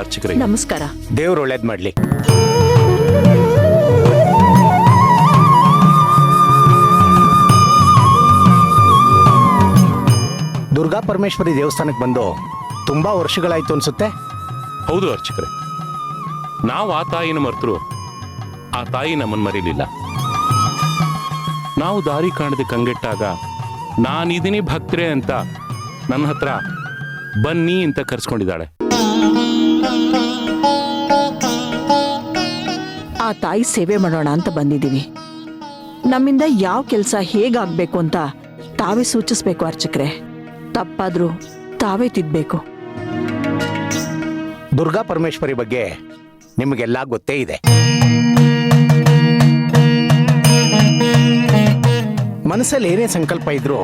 ಅರ್ಚಕರೇ. ನಮಸ್ಕಾರ. ದೇವ್ರು ಒಳ್ಳೇದ್ ಮಾಡ್ಲಿ. ದುರ್ಗಾ ಪರಮೇಶ್ವರಿ ದೇವಸ್ಥಾನಕ್ಕೆ ಬಂದು ತುಂಬಾ ವರ್ಷಗಳಾಯ್ತು ಅನ್ಸುತ್ತೆ. ಹೌದು ಅರ್ಚಕರೇ, ನಾವು ಆ ತಾಯಿನ ಮರ್ತರು, ಆ ತಾಯಿ ನಮ್ಮನ್ನು ಮರೀಲಿಲ್ಲ. ನಾವು ದಾರಿ ಕಾಣದೆ ಕಂಗೆಟ್ಟಾಗ ನಾನಿದೀನಿ ಭಕ್ತರೇ ಅಂತ ನನ್ನ ಹತ್ರ ಬನ್ನಿ ಅಂತ ಕರ್ಸ್ಕೊಂಡಿದ್ದಾಳೆ. ಆ ತಾಯಿ ಸೇವೆ ಮಾಡೋಣ ಅಂತ ಬಂದಿದ್ದೀವಿ. ನಮ್ಮಿಂದ ಯಾವ ಕೆಲಸ ಹೇಗಾಗ್ಬೇಕು ಅಂತ ತಾವೇ ಸೂಚಿಸ್ಬೇಕು ಅರ್ಚಕ್ರೆ. ತಪ್ಪಾದ್ರೂ ತಾವೇ ತಿದ್ಬೇಕು. ದುರ್ಗಾ ಪರಮೇಶ್ವರಿ ಬಗ್ಗೆ ನಿಮಗೆಲ್ಲ ಗೊತ್ತೇ ಇದೆ. ಮನಸ್ಸಲ್ಲಿ ಏನೇ ಸಂಕಲ್ಪ ಇದ್ರೂ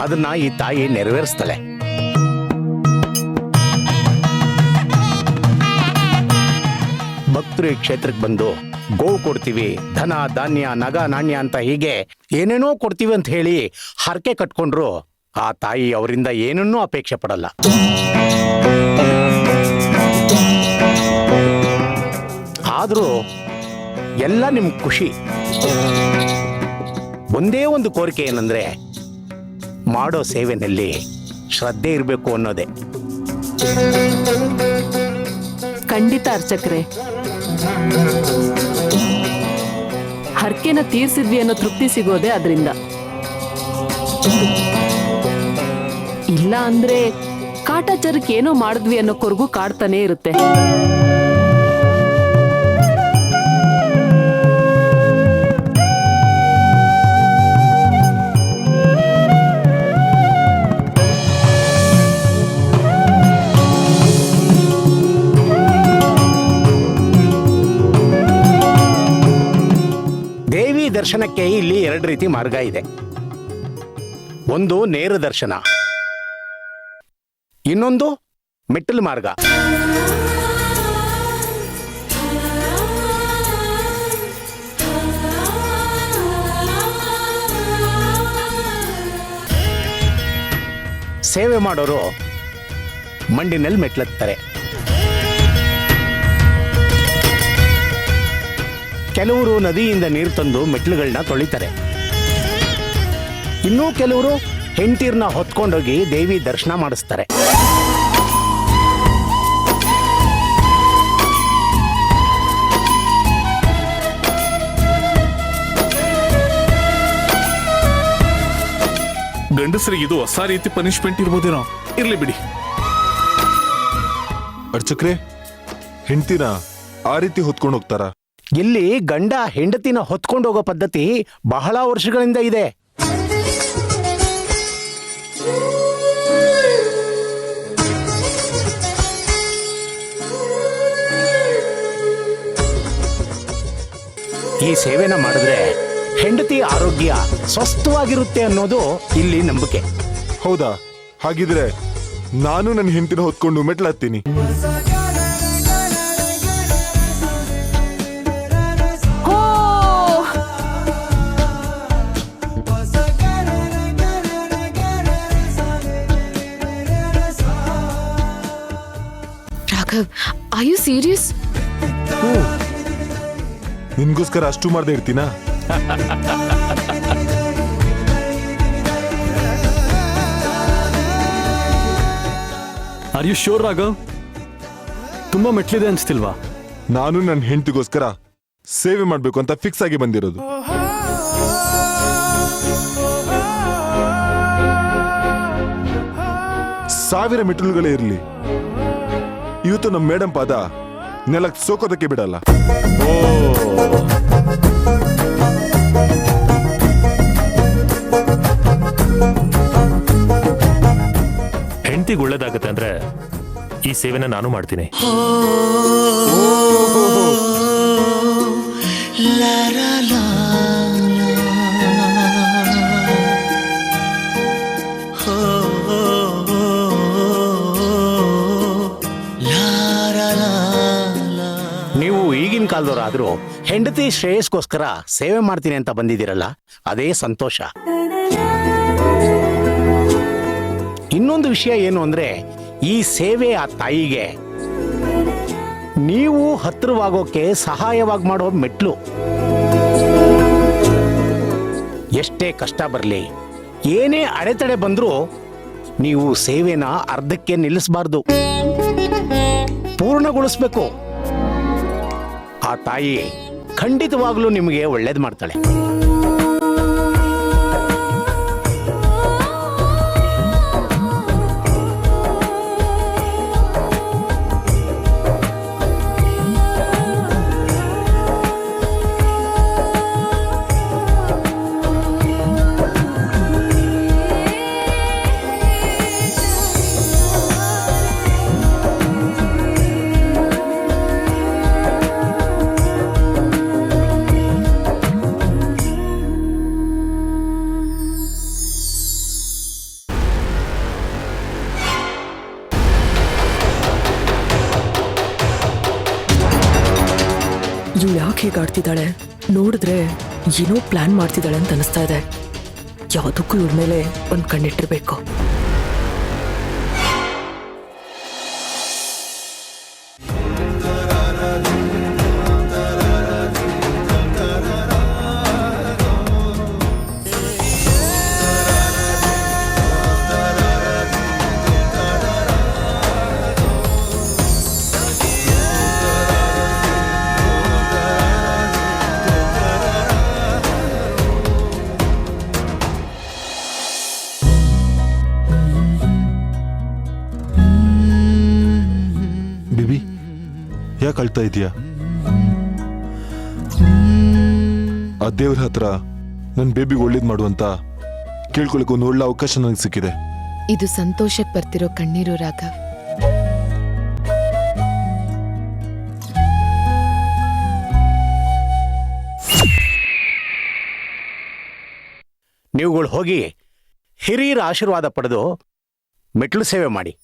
ಅದನ್ನ ಈ ತಾಯಿ ನೆರವೇರಿಸ್ತಾಳೆ. ಭಕ್ತರು ಈ ಕ್ಷೇತ್ರಕ್ಕೆ ಬಂದು ಗೋವು ಕೊಡ್ತೀವಿ, ಧನ ಧಾನ್ಯ ನಗ ನಾಣ್ಯ ಅಂತ ಹೀಗೆ ಏನೇನೋ ಕೊಡ್ತೀವಿ ಅಂತ ಹೇಳಿ ಹರಕೆ ಕಟ್ಕೊಂಡ್ರು ಆ ತಾಯಿ ಅವರಿಂದ ಏನನ್ನೂ ಅಪೇಕ್ಷೆ ಪಡಲ್ಲ. ಆದ್ರೂ ಎಲ್ಲ ನಿಮ್ ಖುಷಿ. ಒಂದೇ ಒಂದು ಕೋರಿಕೆ ಏನಂದ್ರೆ ಮಾಡೋ ಸೇವೆನಲ್ಲಿ ಶ್ರದ್ಧೆ ಇರಬೇಕು ಅನ್ನೋದೇ. ಖಂಡಿತ ಅರ್ಚಕ್ರೆ, ಹರ್ಕೆನ ತೀರ್ಸಿದ್ವಿ ಅನ್ನೋ ತೃಪ್ತಿ ಸಿಗೋದೆ ಅದರಿಂದ. ಇಲ್ಲ ಅಂದ್ರೆ ಕಾಟಾಚಾರಕ್ಕೆ ಏನೋ ಮಾಡಿದ್ವಿ ಅನ್ನೋ ಕೊರಗು ಕಾಡ್ತಾನೆ ಇರುತ್ತೆ. ದೇವಿ ದರ್ಶನಕ್ಕೆ ಇಲ್ಲಿ 2 ರೀತಿ ಮಾರ್ಗ ಇದೆ. ಒಂದು ನೇರ ದರ್ಶನ, ಇನ್ನೊಂದು ಮೆಟ್ಟಲು ಮಾರ್ಗ. ಸೇವೆ ಮಾಡೋರು ಮಂಡಿನಲ್ಲಿ ಮೆಟ್ಲತ್ತಾರೆ. ಕೆಲವರು ನದಿಯಿಂದ ನೀರು ತಂದು ಮೆಟ್ಲುಗಳನ್ನ ತೊಳಿತಾರೆ. ಇನ್ನೂ ಕೆಲವರು ಹೆಂಡತೀರ್ನ ಹೊತ್ಕೊಂಡೋಗಿ ದೇವಿ ದರ್ಶನ ಮಾಡಿಸ್ತಾರೆ. ಗಂಡಸರಿಗೆ ಇದು ಹೊಸ ರೀತಿ ಪನಿಷ್ಮೆಂಟ್ ಇರ್ಬೋದೇನೋ. ಇರ್ಲಿ ಬಿಡಿ. ಅರ್ಚಕ್ರೆ, ಹೆಂಡ್ತಿನ ಆ ರೀತಿ ಹೊತ್ಕೊಂಡು ಹೋಗ್ತಾರ? ಇಲ್ಲಿ ಗಂಡ ಹೆಂಡತಿನ ಹೊತ್ಕೊಂಡು ಹೋಗೋ ಪದ್ಧತಿ ಬಹಳ ವರ್ಷಗಳಿಂದ ಇದೆ. ಈ ಸೇವೆನ ಮಾಡಿದ್ರೆ ಹೆಂಡತಿ ಆರೋಗ್ಯ ಸ್ವಸ್ಥವಾಗಿರುತ್ತೆ ಅನ್ನೋದು ಇಲ್ಲಿ ನಂಬಿಕೆ. ಹೌದಾ? ಹಾಗಿದ್ರೆ ನಾನು ನನ್ನ ಹೆಂಡತಿನ ಹೊತ್ಕೊಂಡು ಮೆಟ್ಲತ್ತೀನಿ. Raghav, are you serious? ನಿನ್ಗೋಸ್ಕರ ಅಷ್ಟು ಮಾಡದೆ ಇರ್ತೀನಾ? Are you sure Raghav? ತುಂಬಾ ಮೆಟ್ಲಿದೆ ಅನ್ಸ್ತಿಲ್ವಾ? ನಾನು ನನ್ನ ಹೆಂಡತಿಗೋಸ್ಕರ ಸೇವೆ ಮಾಡ್ಬೇಕು ಅಂತ ಫಿಕ್ಸ್ ಆಗಿ ಬಂದಿರೋದು. ಸಾವಿರ ಮೆಟ್ಟಿಲುಗಳೇ ಇರಲಿ, ಇವತ್ತು ನಮ್ಮ ಮೇಡಮ್ ಪಾದ ನೆಲಕ್ಕೆ ಸೋಕೋದಕ್ಕೆ ಬಿಡಲ್ಲ. ಹೆಂಡತಿಗೆ ಒಳ್ಳೇದಾಗತ್ತೆ ಅಂದ್ರೆ ಈ ಸೇವೆನ ನಾನು ಮಾಡ್ತೀನಿ. ನೀವು ಈಗಿನ ಕಾಲದವರಾದ್ರೂ ಹೆಂಡತಿ ಶ್ರೇಯಸ್ಗೋಸ್ಕರ ಸೇವೆ ಮಾಡ್ತೀನಿ ಅಂತ ಬಂದಿದ್ದೀರಲ್ಲ, ಅದೇ ಸಂತೋಷ. ಇನ್ನೊಂದು ವಿಷಯ ಏನು ಅಂದ್ರೆ, ಈ ಸೇವೆ ಆ ತಾಯಿಗೆ ನೀವು ಹತ್ತಿರವಾಗೋಕೆ ಸಹಾಯವಾಗಿ ಮಾಡೋ ಮೆಟ್ಲು. ಎಷ್ಟೇ ಕಷ್ಟ ಬರಲಿ, ಏನೇ ಅಡೆತಡೆ ಬಂದರೂ ನೀವು ಸೇವೆನ ಅರ್ಧಕ್ಕೆ ನಿಲ್ಲಿಸಬಾರ್ದು, ಪೂರ್ಣಗೊಳಿಸ್ಬೇಕು. ಆ ತಾಯಿ ಖಂಡಿತವಾಗ್ಲೂ ನಿಮಗೆ ಒಳ್ಳೇದು ಮಾಡ್ತಾಳೆ. ಇವ್ಳು ಯಾಕೆ ಹೀಗಾಡ್ತಿದ್ದಾಳೆ? ನೋಡಿದ್ರೆ ಏನೋ ಪ್ಲಾನ್ ಮಾಡ್ತಿದ್ದಾಳೆ ಅಂತ ಅನಿಸ್ತಾ ಇದೆ. ಯಾವುದಕ್ಕೂ ಇವ್ರ ಮೇಲೆ ಒಂದು ಕಣ್ಣಿಟ್ಟಿರ್ಬೇಕು. ಬೇಬಿ, ಯಾಕೆ ಅಳ್ತಾ ಇದೀಯಾ? ಆ ದೇವ್ರ ಹತ್ರ ನನ್ನ ಬೇಬಿಗೆ ಒಳ್ಳೇದು ಮಾಡುವಂತ ಕೇಳ್ಕೊಳಕ್ಕೆ ಒಂದು ಒಳ್ಳೆ ಅವಕಾಶ ನನಗೆ ಸಿಕ್ಕಿದೆ. ಇದು ಸಂತೋಷಕ್ಕೆ ಬರ್ತಿರೋ ಕಣ್ಣೀರು ರಾಘವ್. ನೀವುಗಳು ಹೋಗಿ ಹಿರಿಯರ ಆಶೀರ್ವಾದ ಪಡೆದು ಮೆಟ್ಲು ಸೇವೆ ಮಾಡಿ.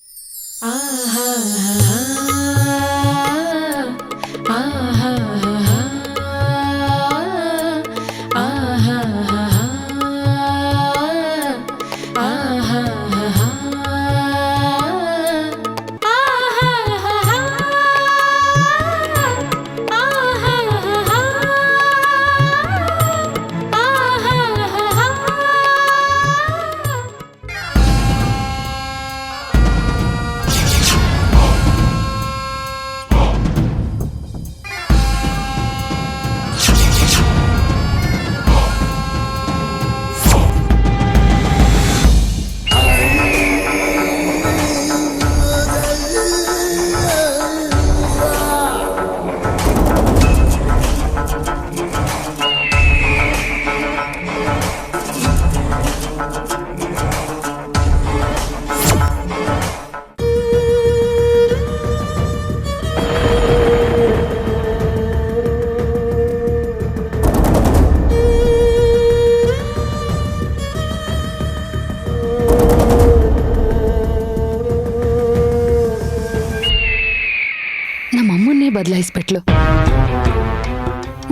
ನಮ್ಮಮ್ಮನ್ನೇ ಬದಲಾಯಿಸ್ಬಿಟ್ಲು,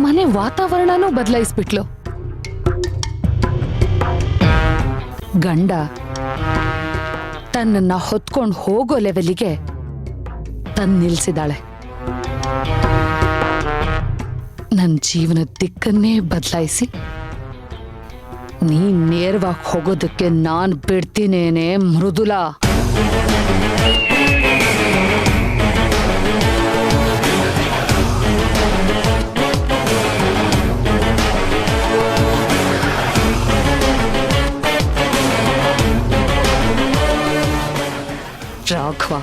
ಮನೆ ವಾತಾವರಣನೂ ಬದಲಾಯಿಸ್ಬಿಟ್ಲು. ಗಂಡ ತನ್ನನ್ನ ಹೊತ್ಕೊಂಡು ಹೋಗೋ ಲೆವೆಲಿಗೆ ತಂದು ನಿಲ್ಸಿದಾಳೆ. ನನ್ನ ಜೀವನದ ದಿಕ್ಕನ್ನೇ ಬದಲಾಯಿಸಿ ನೀನ್ ನೇರವಾಗಿ ಹೋಗೋದಕ್ಕೆ ನಾನ್ ಬಿಡ್ತೀನೇನೆ ಮೃದುಲಾ. ರಾಘವ,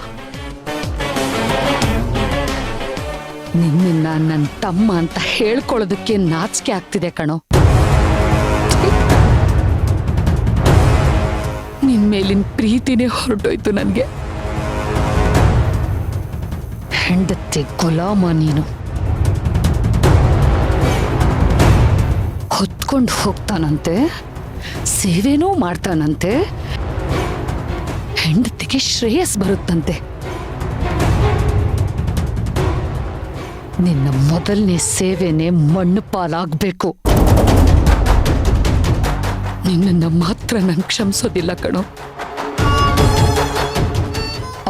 ನಿನ್ನ ನನ್ನ ತಮ್ಮ ಅಂತ ಹೇಳ್ಕೊಳ್ಳೋದಕ್ಕೆ ನಾಚಿಕೆ ಆಗ್ತಿದೆ ಕಣೋ. ನಿನ್ ಮೇಲಿನ ಪ್ರೀತಿನೇ ಹೊರಟೋಯ್ತು ನನ್ಗೆ. ಹೆಂಡತಿ ಗುಲಾಮ ನೀನು. ಹೊತ್ಕೊಂಡು ಹೋಗ್ತಾನಂತೆ, ಸೇವೆನೂ ಮಾಡ್ತಾನಂತೆ, ಹೆಂಡತಿಗೆ ಶ್ರೇಯಸ್ ಬರುತ್ತಂತೆ. ನಿನ್ನ ಮೊದಲನೇ ಸೇವೆನೇ ಮಣ್ಣು ಪಾಲಾಗ್ಬೇಕು. ನಿನ್ನನ್ನ ಮಾತ್ರ ನಾನು ಕ್ಷಮಿಸೋದಿಲ್ಲ ಕಣೋ.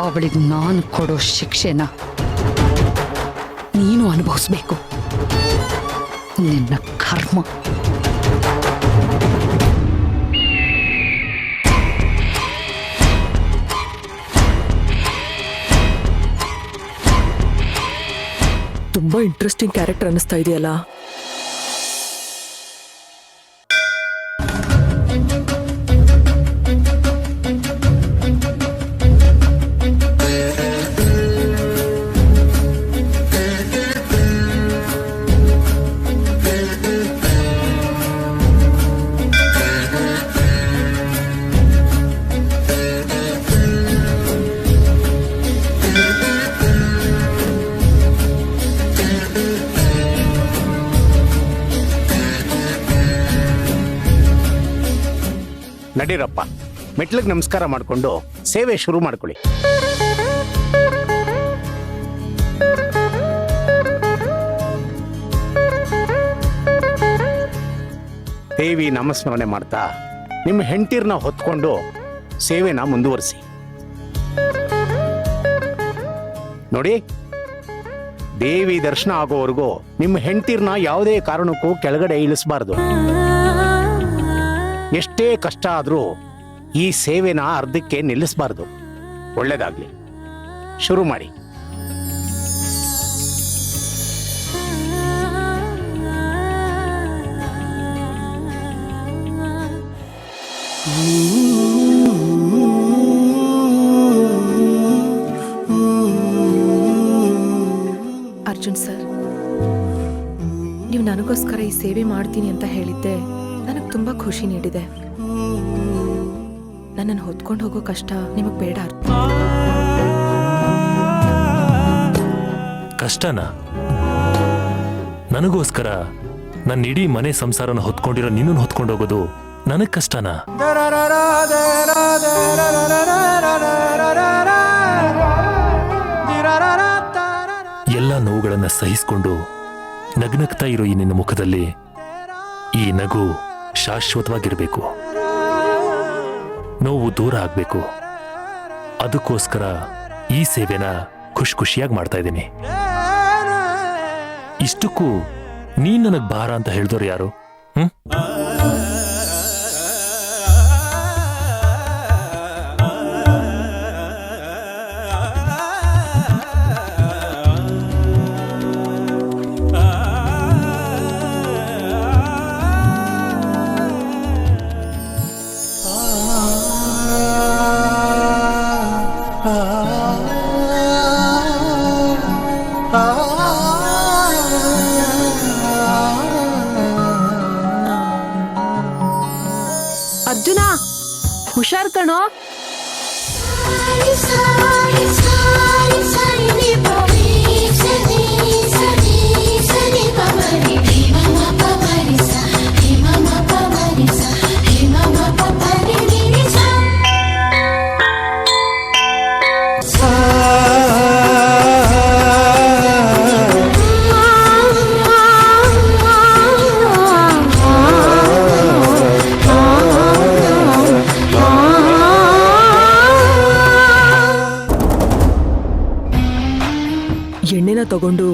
ಅವಳಿಗೆ ನಾನು ಕೊಡೋ ಶಿಕ್ಷೆನ ನೀನು ಅನುಭವಿಸ್ಬೇಕು. ನಿನ್ನ ಕರ್ಮ. ತುಂಬಾ ಇಂಟ್ರೆಸ್ಟಿಂಗ್ ಕ್ಯಾರೆಕ್ಟರ್ ಅನ್ನಿಸ್ತಾ ಇದೆಯಲ್ಲ. ನಡೀರಪ್ಪ, ಮೆಟ್ಲಿಗೆ ನಮಸ್ಕಾರ ಮಾಡಿಕೊಂಡು ಸೇವೆ ಶುರು ಮಾಡ್ಕೊಳ್ಳಿ. ದೇವಿ ನಾಮಸ್ಮರಣೆ ಮಾಡ್ತಾ ನಿಮ್ಮ ಹೆಂಡತಿರ್ನ ಹೊತ್ಕೊಂಡು ಸೇವೆನ ಮುಂದುವರಿಸಿ. ನೋಡಿ, ದೇವಿ ದರ್ಶನ ಆಗೋವರೆಗೂ ನಿಮ್ಮ ಹೆಂಡತಿರ್ನ ಯಾವುದೇ ಕಾರಣಕ್ಕೂ ಕೆಳಗಡೆ ಇಳಿಸಬಾರ್ದು. ಎಷ್ಟೇ ಕಷ್ಟ ಆದ್ರೂ ಈ ಸೇವೆನ ಅರ್ಧಕ್ಕೆ ನಿಲ್ಲಿಸಬಾರ್ದು. ಒಳ್ಳೇದಾಗ್ಲಿ, ಶುರು ಮಾಡಿ. ಅರ್ಜುನ್ ಸರ್, ನೀವು ನನಗೋಸ್ಕರ ಈ ಸೇವೆ ಮಾಡ್ತೀನಿ ಅಂತ ಹೇಳಿದ್ದೆ ನನಗೆ ತುಂಬಾ ಖುಷಿ ನೀಡಿದೆ. ನನ್ನನ್ನು ಹೊತ್ಕೊಂಡು ಹೋಗೋ ಕಷ್ಟ ನಿಮಗೆ ಬೇಡ. ಕಷ್ಟನಾ? ನನಗೋಸ್ಕರ ನನ್ನ ಇಡೀ ಮನೆ ಸಂಸಾರನ ಹೊತ್ಕೊಂಡಿರೋ ನಿನ್ನನ್ನು ಹೊತ್ಕೊಂಡು ಹೋಗೋದು ನನಗ್ ಕಷ್ಟನಾ? ಎಲ್ಲ ನೋವುಗಳನ್ನ ಸಹಿಸಿಕೊಂಡು ನಗ್ನಗ್ತಾ ಇರೋ ಈ ನಿನ್ನ ಮುಖದಲ್ಲಿ ಈ ನಗು ಶಾಶ್ವತವಾಗಿರ್ಬೇಕು, ನೋವು ದೂರ ಆಗ್ಬೇಕು. ಅದಕ್ಕೋಸ್ಕರ ಈ ಸೇವೆನ ಖುಷಿಯಾಗಿ ಮಾಡ್ತಾ ಇದ್ದೀನಿ. ಇಷ್ಟಕ್ಕೂ ನೀನ್ ನನಗ್ ಭಾರ ಅಂತ ಹೇಳಿದವರು ಯಾರು? ಅರ್ಜುನ, ಹುಷಾರ್ ಕಣೋ. ಎಣ್ಣೆನ ತಗೊಂಡು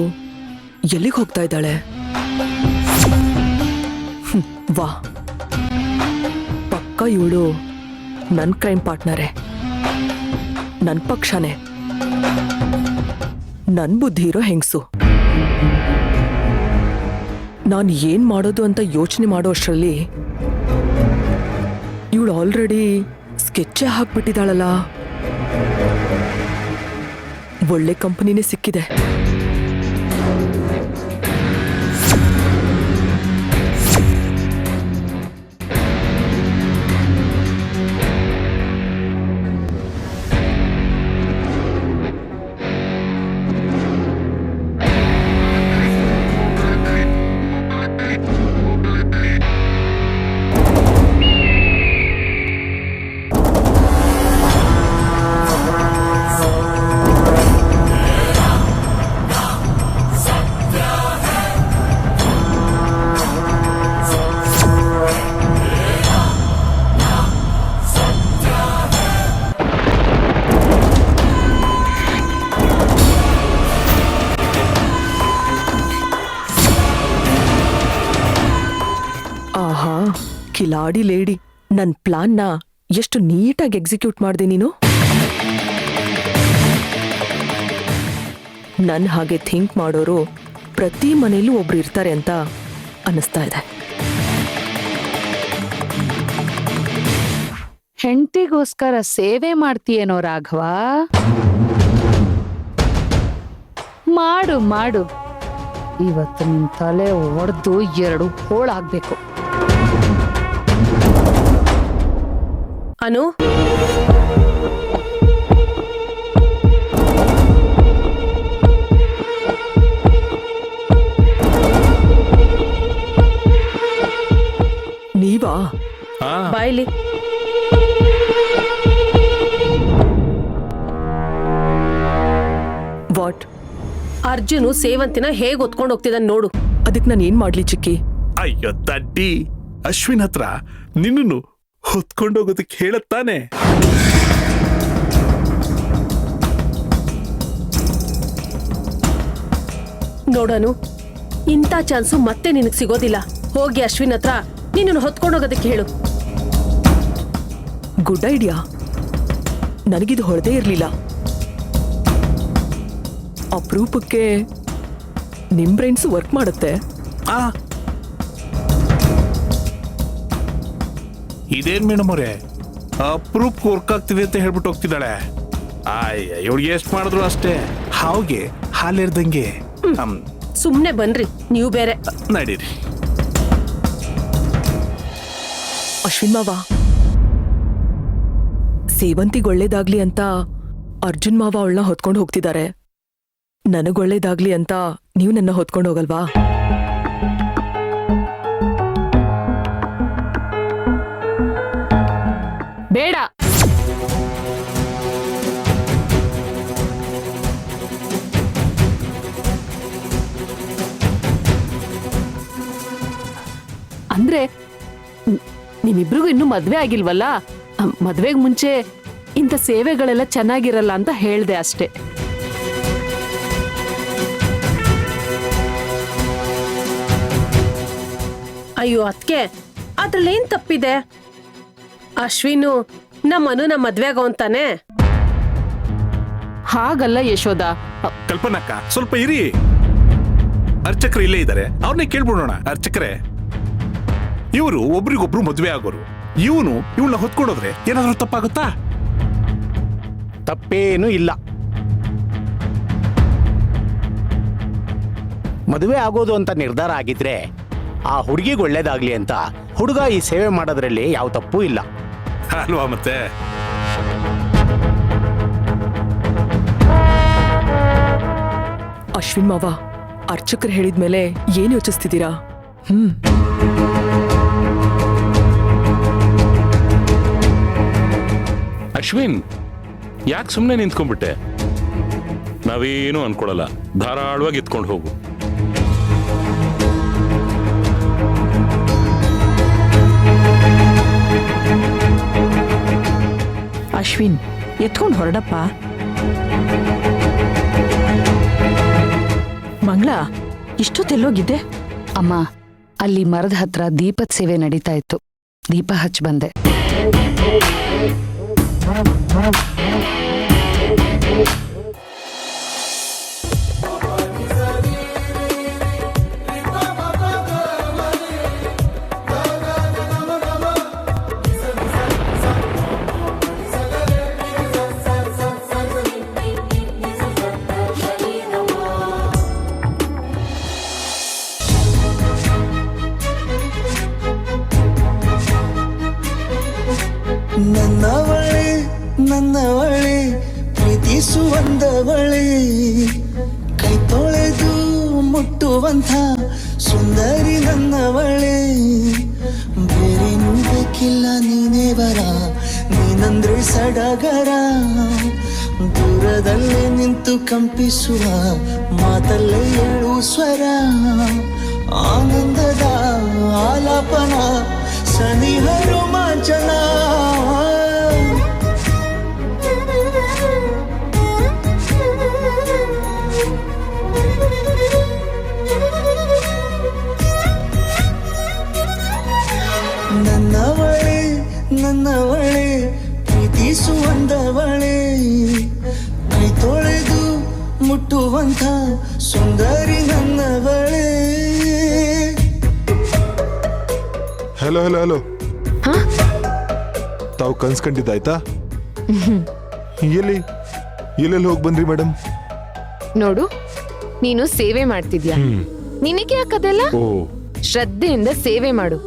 ಎಲ್ಲಿಗೆ ಹೋಗ್ತಾ ಇದ್ದಾಳೆ? ವಾ, ಪಕ್ಕ ಇವಳು ನನ್ನ ಕ್ರೈಮ್ ಪಾರ್ಟ್ನರೇ, ನನ್ನ ಪಕ್ಷನೇ, ನನ್ನ ಬುದ್ಧಿ ಇರೋ ಹೆಂಗಸು. ನಾನು ಏನ್ ಮಾಡೋದು ಅಂತ ಯೋಚನೆ ಮಾಡೋ ಅಷ್ಟರಲ್ಲಿ ಇವಳು ಆಲ್ರೆಡಿ ಸ್ಕೆಚ್ಚೇ ಹಾಕ್ಬಿಟ್ಟಿದ್ದಾಳಲ್ಲ. ಒಳ್ಳೆ ಕಂಪನಿನೇ ಸಿಕ್ಕಿದೆ. ಕಿಲಾಡಿ ಲೇಡಿ, ನನ್ ಪ್ಲಾನ್ನ ಎಷ್ಟು ನೀಟಾಗಿ ಎಕ್ಸಿಕ್ಯೂಟ್ ಮಾಡ್ದೆ ನೀನು. ನನ್ ಹಾಗೆ ಥಿಂಕ್ ಮಾಡೋರು ಪ್ರತಿ ಮನೆಯಲ್ಲೂ ಒಬ್ರು ಇರ್ತಾರೆ ಅಂತ ಅನ್ನಿಸ್ತಾ ಇದೆ. ಹೆಂಡತಿಗೋಸ್ಕರ ಸೇವೆ ಮಾಡ್ತೀಯೇನೋ ರಾಘವ? ಮಾಡು ಮಾಡು, ಇವತ್ತು ನಿನ್ ತಲೆ ಒಡೆದು 2 ಹೋಳಾಗ್ಬೇಕು. ಅನು, ನೀವಾ? ಬಾಯ್ಲಿ. ವಾಟ್? ಅರ್ಜುನು ಸೇವಂತಿನ ಹೇಗ್ ಹೊತ್ಕೊಂಡು ಹೋಗ್ತಿದ್ದಾನೆ ನೋಡು. ಅದಕ್ ನಾನು ಏನ್ ಮಾಡ್ಲಿ ಚಿಕ್ಕಿ? ಅಯ್ಯೋ ತಡ್ಡಿ, ಅಶ್ವಿನ್ ಹತ್ರ ನಿನ್ನನ್ನು ಹೊತ್ಕೊಂಡೋಗೋದಕ್ಕೆ ಹೇಳತ್ತಾನೆ. ನೋಡನು, ಇಂಥ ಚಾನ್ಸು ಮತ್ತೆ ನಿನಗ್ ಸಿಗೋದಿಲ್ಲ. ಹೋಗಿ ಅಶ್ವಿನ್ ಹತ್ರ ನಿನ್ನನ್ನು ಹೊತ್ಕೊಂಡೋಗೋದಕ್ಕೆ ಹೇಳು. Good idea. ನನಗಿದು ಹೊರದೇ ಇರ್ಲಿಲ್ಲ. ಅಪರೂಪಕ್ಕೆ ನಿಮ್ ಬ್ರೈನ್ಸು ವರ್ಕ್ ಮಾಡುತ್ತೆ. ಇದೇನ್ ಮೇಡಮ್ ಅವರೇ, ಅಪ್ರೂಪ್ ವರ್ಕ್ ಆಗ್ತಿದೆ ಅಂತ ಹೇಳ್ಬಿಟ್ಟು ಹೋಗ್ತಿದ್ದಾಳೆ. ಅಯ್ಯ, ಇವಳಿಗೆ ಎಷ್ಟು ಮಾಡಿದ್ರು ಅಷ್ಟೇ ಹಾವಿಗೆ ಹಾಲಿರ್ದಂಗೆ. ಸುಮ್ನೆ ಬನ್ರಿ ನೀವು ಬೇರೆ. ನಡೀರಿ. ಅಶ್ವಿನ್ ಮಾವ, ಸೇವಂತಿಗ್ ಒಳ್ಳೇದಾಗ್ಲಿ ಅಂತ ಅರ್ಜುನ್ ಮಾವ ಅವಳನ್ನ ಹೊತ್ಕೊಂಡು ಹೋಗ್ತಿದ್ದಾರೆ. ನನಗೊಳ್ಳೇದಾಗ್ಲಿ ಅಂತ ನೀವು ನನ್ನ ಹೊತ್ಕೊಂಡು ಹೋಗಲ್ವಾ? ಬೇಡ. ಅಂದ್ರೆ ನಿಮ್ಮಿಬ್ರಿಗೂ ಇನ್ನೂ ಮದ್ವೆ ಆಗಿಲ್ವಲ್ಲ, ಮದ್ವೆಗ್ ಮುಂಚೆ ಇಂಥ ಸೇವೆಗಳೆಲ್ಲ ಚೆನ್ನಾಗಿರಲ್ಲ ಅಂತ ಹೇಳ್ದೆ ಅಷ್ಟೇ. ಅಯ್ಯೋ ಅದ್ಕೆ ಅದ್ರಲ್ಲೇನ್ ತಪ್ಪಿದೆ? ಅಶ್ವಿನು ನಮ್ಮ ಮದ್ವೆ ಆಗೋಂತಾನೆ. ಹಾಗಲ್ಲ ಯಶೋದ. ಕಲ್ಪನಕ್ಕ, ಸ್ವಲ್ಪ ಇರಿ. ಅರ್ಚಕರು ಇಲ್ಲೇ ಇದ್ದಾರೆ, ಅವ್ರನ್ನೇ ಕೇಳ್ಬಿಡೋಣ. ಅರ್ಚಕರೇ, ಇವರು ಒಬ್ರಿಗೊಬ್ರು ಮದ್ವೆ ಆಗೋರು. ಇವನು ಇವಳನ್ನ ಹೊತ್ಕೊಂಡೋದ್ರೆ ಏನಾದ್ರೂ ತಪ್ಪಾಗುತ್ತಾ? ತಪ್ಪೇನೂ ಇಲ್ಲ. ಮದುವೆ ಆಗೋದು ಅಂತ ನಿರ್ಧಾರ ಆಗಿದ್ರೆ ಆ ಹುಡುಗಿಗೆ ಒಳ್ಳೇದಾಗ್ಲಿ ಅಂತ ಹುಡುಗ ಈ ಸೇವೆ ಮಾಡೋದ್ರಲ್ಲಿ ಯಾವ ತಪ್ಪೂ ಇಲ್ಲ ಅಲ್ವಾ? ಮತ್ತೆ ಅಶ್ವಿನ್ ಮಾವ, ಅರ್ಚಕರು ಹೇಳಿದ್ಮೇಲೆ ಏನ್ ಯೋಚಿಸ್ತಿದ್ದೀರಾ? ಅಶ್ವಿನ್, ಯಾಕೆ ಸುಮ್ಮನೆ ನಿಂತ್ಕೊಂಡ್ಬಿಟ್ಟೆ? ನಾವೇನು ಅನ್ಕೊಳಲ್ಲ, ಧಾರಾಳವಾಗಿ ಎತ್ಕೊಂಡು ಹೋಗು. ಅಶ್ವಿನ್, ಎತ್ಕೊಂಡು ಹೊರಡಪ್ಪ. ಮಂಗಳ, ಇಷ್ಟೊತ್ತೆಲ್ಲೋಗಿದ್ದೆ? ಅಮ್ಮ, ಅಲ್ಲಿ ಮರದ ಹತ್ರ ದೀಪದ ಸೇವೆ ನಡೀತಾ ಇತ್ತು, ದೀಪ ಹಚ್ಚಿ ಬಂದೆ. ನನ್ನವಳೆ ಪ್ರೀತಿಸುವಂದವಳೆ, ಕೈ ತೊಳೆದು ಮುಟ್ಟುವಂಥ ಸುಂದರಿ ನನ್ನವಳೆ. ಬೇರೇನೂ ಬೇಕಿಲ್ಲ, ನೀನೇ ವರ, ನೀನಂದ್ರೆ ಸಡಗರ. ದೂರದಲ್ಲೇ ನಿಂತು ಕಂಪಿಸುವ ಮಾತಲ್ಲೇ ಏಳು ಸ್ವರ. ಆನಂದದ ಆಲಾಪನ, ಸನಿಹ ರೋಮಾಂಚನ. ನನ್ನ ಕಂಪಿಸುವಂದವಳೆ ಕೈ ತೊಳೆದು ಮುಟ್ಟುವಂಥ ಸುಂದರಿ ನನ್ನವಳೆ. ಹಲೋ ಹಲೋ ಹಲೋ, ತಾವು ಕನ್ಸ್ಕೊಂಡಿದ್ದಾಯ್ತಾ? ಎಲ್ಲೆಲ್ಲಿ ಹೋಗಿ ಬಂದ್ರಿ ಮೇಡಮ್? ನೋಡು, ನೀನು ಸೇವೆ ಮಾಡ್ತಿದ್ಯಾ, ನಿನಗೆ ಯಾಕದೆಲ್ಲ? ಶ್ರದ್ಧೆಯಿಂದ ಸೇವೆ ಮಾಡು.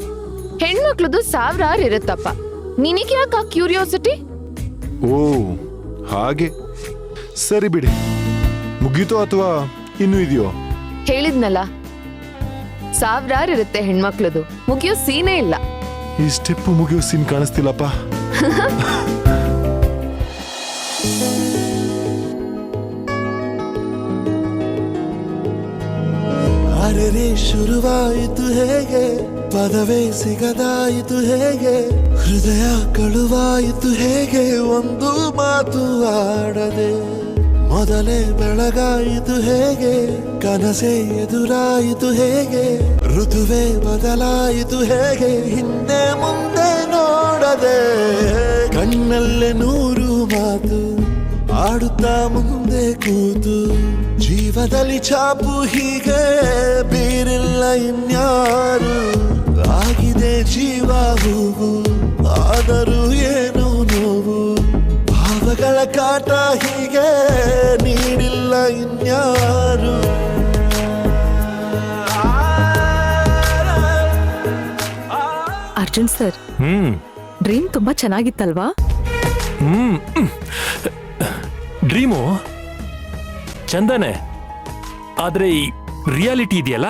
ಹೆಣ್ಮಕ್ಳದು ಸಾವಿರಾರು ಇರುತ್ತಪ್ಪ, ನಿನಗೆ ಯಾಕ ಕ್ಯೂರಿಯಾಸಿಟಿ? ಓ ಹಾಗೆ, ಸರಿ ಬಿಡಿ. ಮುಗೀತೋ ಅಥವಾ ಇನ್ನೂ ಇದೆಯೋ? ಹೇಳಿದ್ನಲ್ಲ, ಸಾವಿರಾರು ಇರುತ್ತೆ ಹೆಣ್ಮಕ್ಳದು, ಮುಗಿಯೋ ಸೀನೇ ಇಲ್ಲ. ಈ ಸ್ಟೆಪ್ ಮುಗಿಯೋ ಸೀನ್ ಕಾಣಿಸ್ತಿಲ್ಲಪ್ಪ. ಅರೆ ಶುರುವಾಯಿತು ಹೇಗೆ, ಪದವೇ ಸಿಗದಾಯಿತು ಹೇಗೆ, ಹೃದಯ ಕಳುವಾಯಿತು ಹೇಗೆ, ಒಂದು ಮಾತು ಆಡದೆ. ಮೊದಲೇ ಬೆಳಗಾಯಿತು ಹೇಗೆ, ಕನಸೇ ಎದುರಾಯಿತು ಹೇಗೆ, ಋತುವೇ ಬದಲಾಯಿತು ಹೇಗೆ, ಹಿಂದೆ ಮುಂದೆ ನೋಡದೆ. ಕಣ್ಣಲ್ಲೇ ನೂರು ಮಾತು ಆಡುತ್ತಾ ಮುಂದೆ ಕೂತು, ಜೀವದಲ್ಲಿ ಛಾಪು ಹೀಗೆ ಬೀರಿಲ್ಲ ಇನ್ಯಾರು. ಆಗಿದೆ ಜೀವ ಹೂವು, ಆದರೂ ಏನು ನೋವು, ಭಾವಗಳ ಕಾಟ ಹೀಗೆ ನೀಡಿಲ್ಲ ಇನ್ಯಾರು. ಅರ್ಜುನ್ ಸರ್, ಡ್ರೀಮ್ ತುಂಬಾ ಚೆನ್ನಾಗಿತ್ತಲ್ವಾ? ಡ್ರೀಮು ಚಂದನೆ, ಆದ್ರೆ ಈ ರಿಯಾಲಿಟಿ ಇದೆಯಲ್ಲ,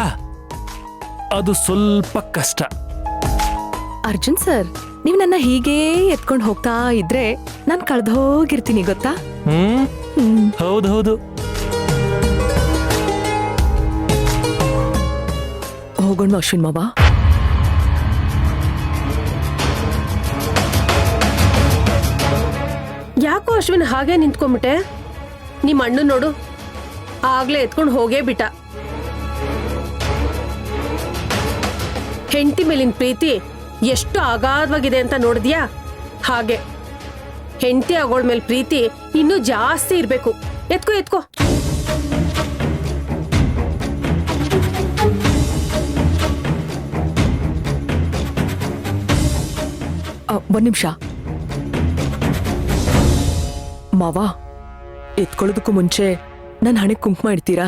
ಅದು ಸ್ವಲ್ಪ ಕಷ್ಟ. ಅರ್ಜುನ್ ಸರ್, ನೀವ್ ನನ್ನ ಹೀಗೇ ಎತ್ಕೊಂಡು ಹೋಗ್ತಾ ಇದ್ರೆ ನಾನ್ ಕಳ್ದು ಹೋಗಿರ್ತೀನಿ ಗೊತ್ತಾ? ಹೌದು. ಹೋಗೋಣ ಅಶ್ವಿನ್ ಮಾವ. ಯಾಕೋ ಅಶ್ವಿನ್ ಹಾಗೆ ನಿಂತ್ಕೊಂಡ್ಬಿಟ್ಟೆ? ನಿಮ್ಮ ಅಣ್ಣ ನೋಡು, ಆಗ್ಲೇ ಎತ್ಕೊಂಡು ಹೋಗೇ ಬಿಟ್ಟ. ಹೆಂಡತಿ ಮೇಲಿನ ಪ್ರೀತಿ ಎಷ್ಟು ಅಗಾಧವಾಗಿದೆ ಅಂತ ನೋಡಿದ್ಯಾ? ಹಾಗೆ ಹೆಂಡತಿ ಆಗೋಳ ಮೇಲೆ ಪ್ರೀತಿ ಇನ್ನೂ ಜಾಸ್ತಿ ಇರ್ಬೇಕು. ಎತ್ಕೋ. ಒಂದ್ ನಿಮಿಷ ಮಾವ, ಎತ್ಕೊಳ್ಳೋದಕ್ಕೂ ಮುಂಚೆ ನನ್ನ ಹಣೆಗೆ ಕುಂಕುಮ ಇಡ್ತೀರಾ?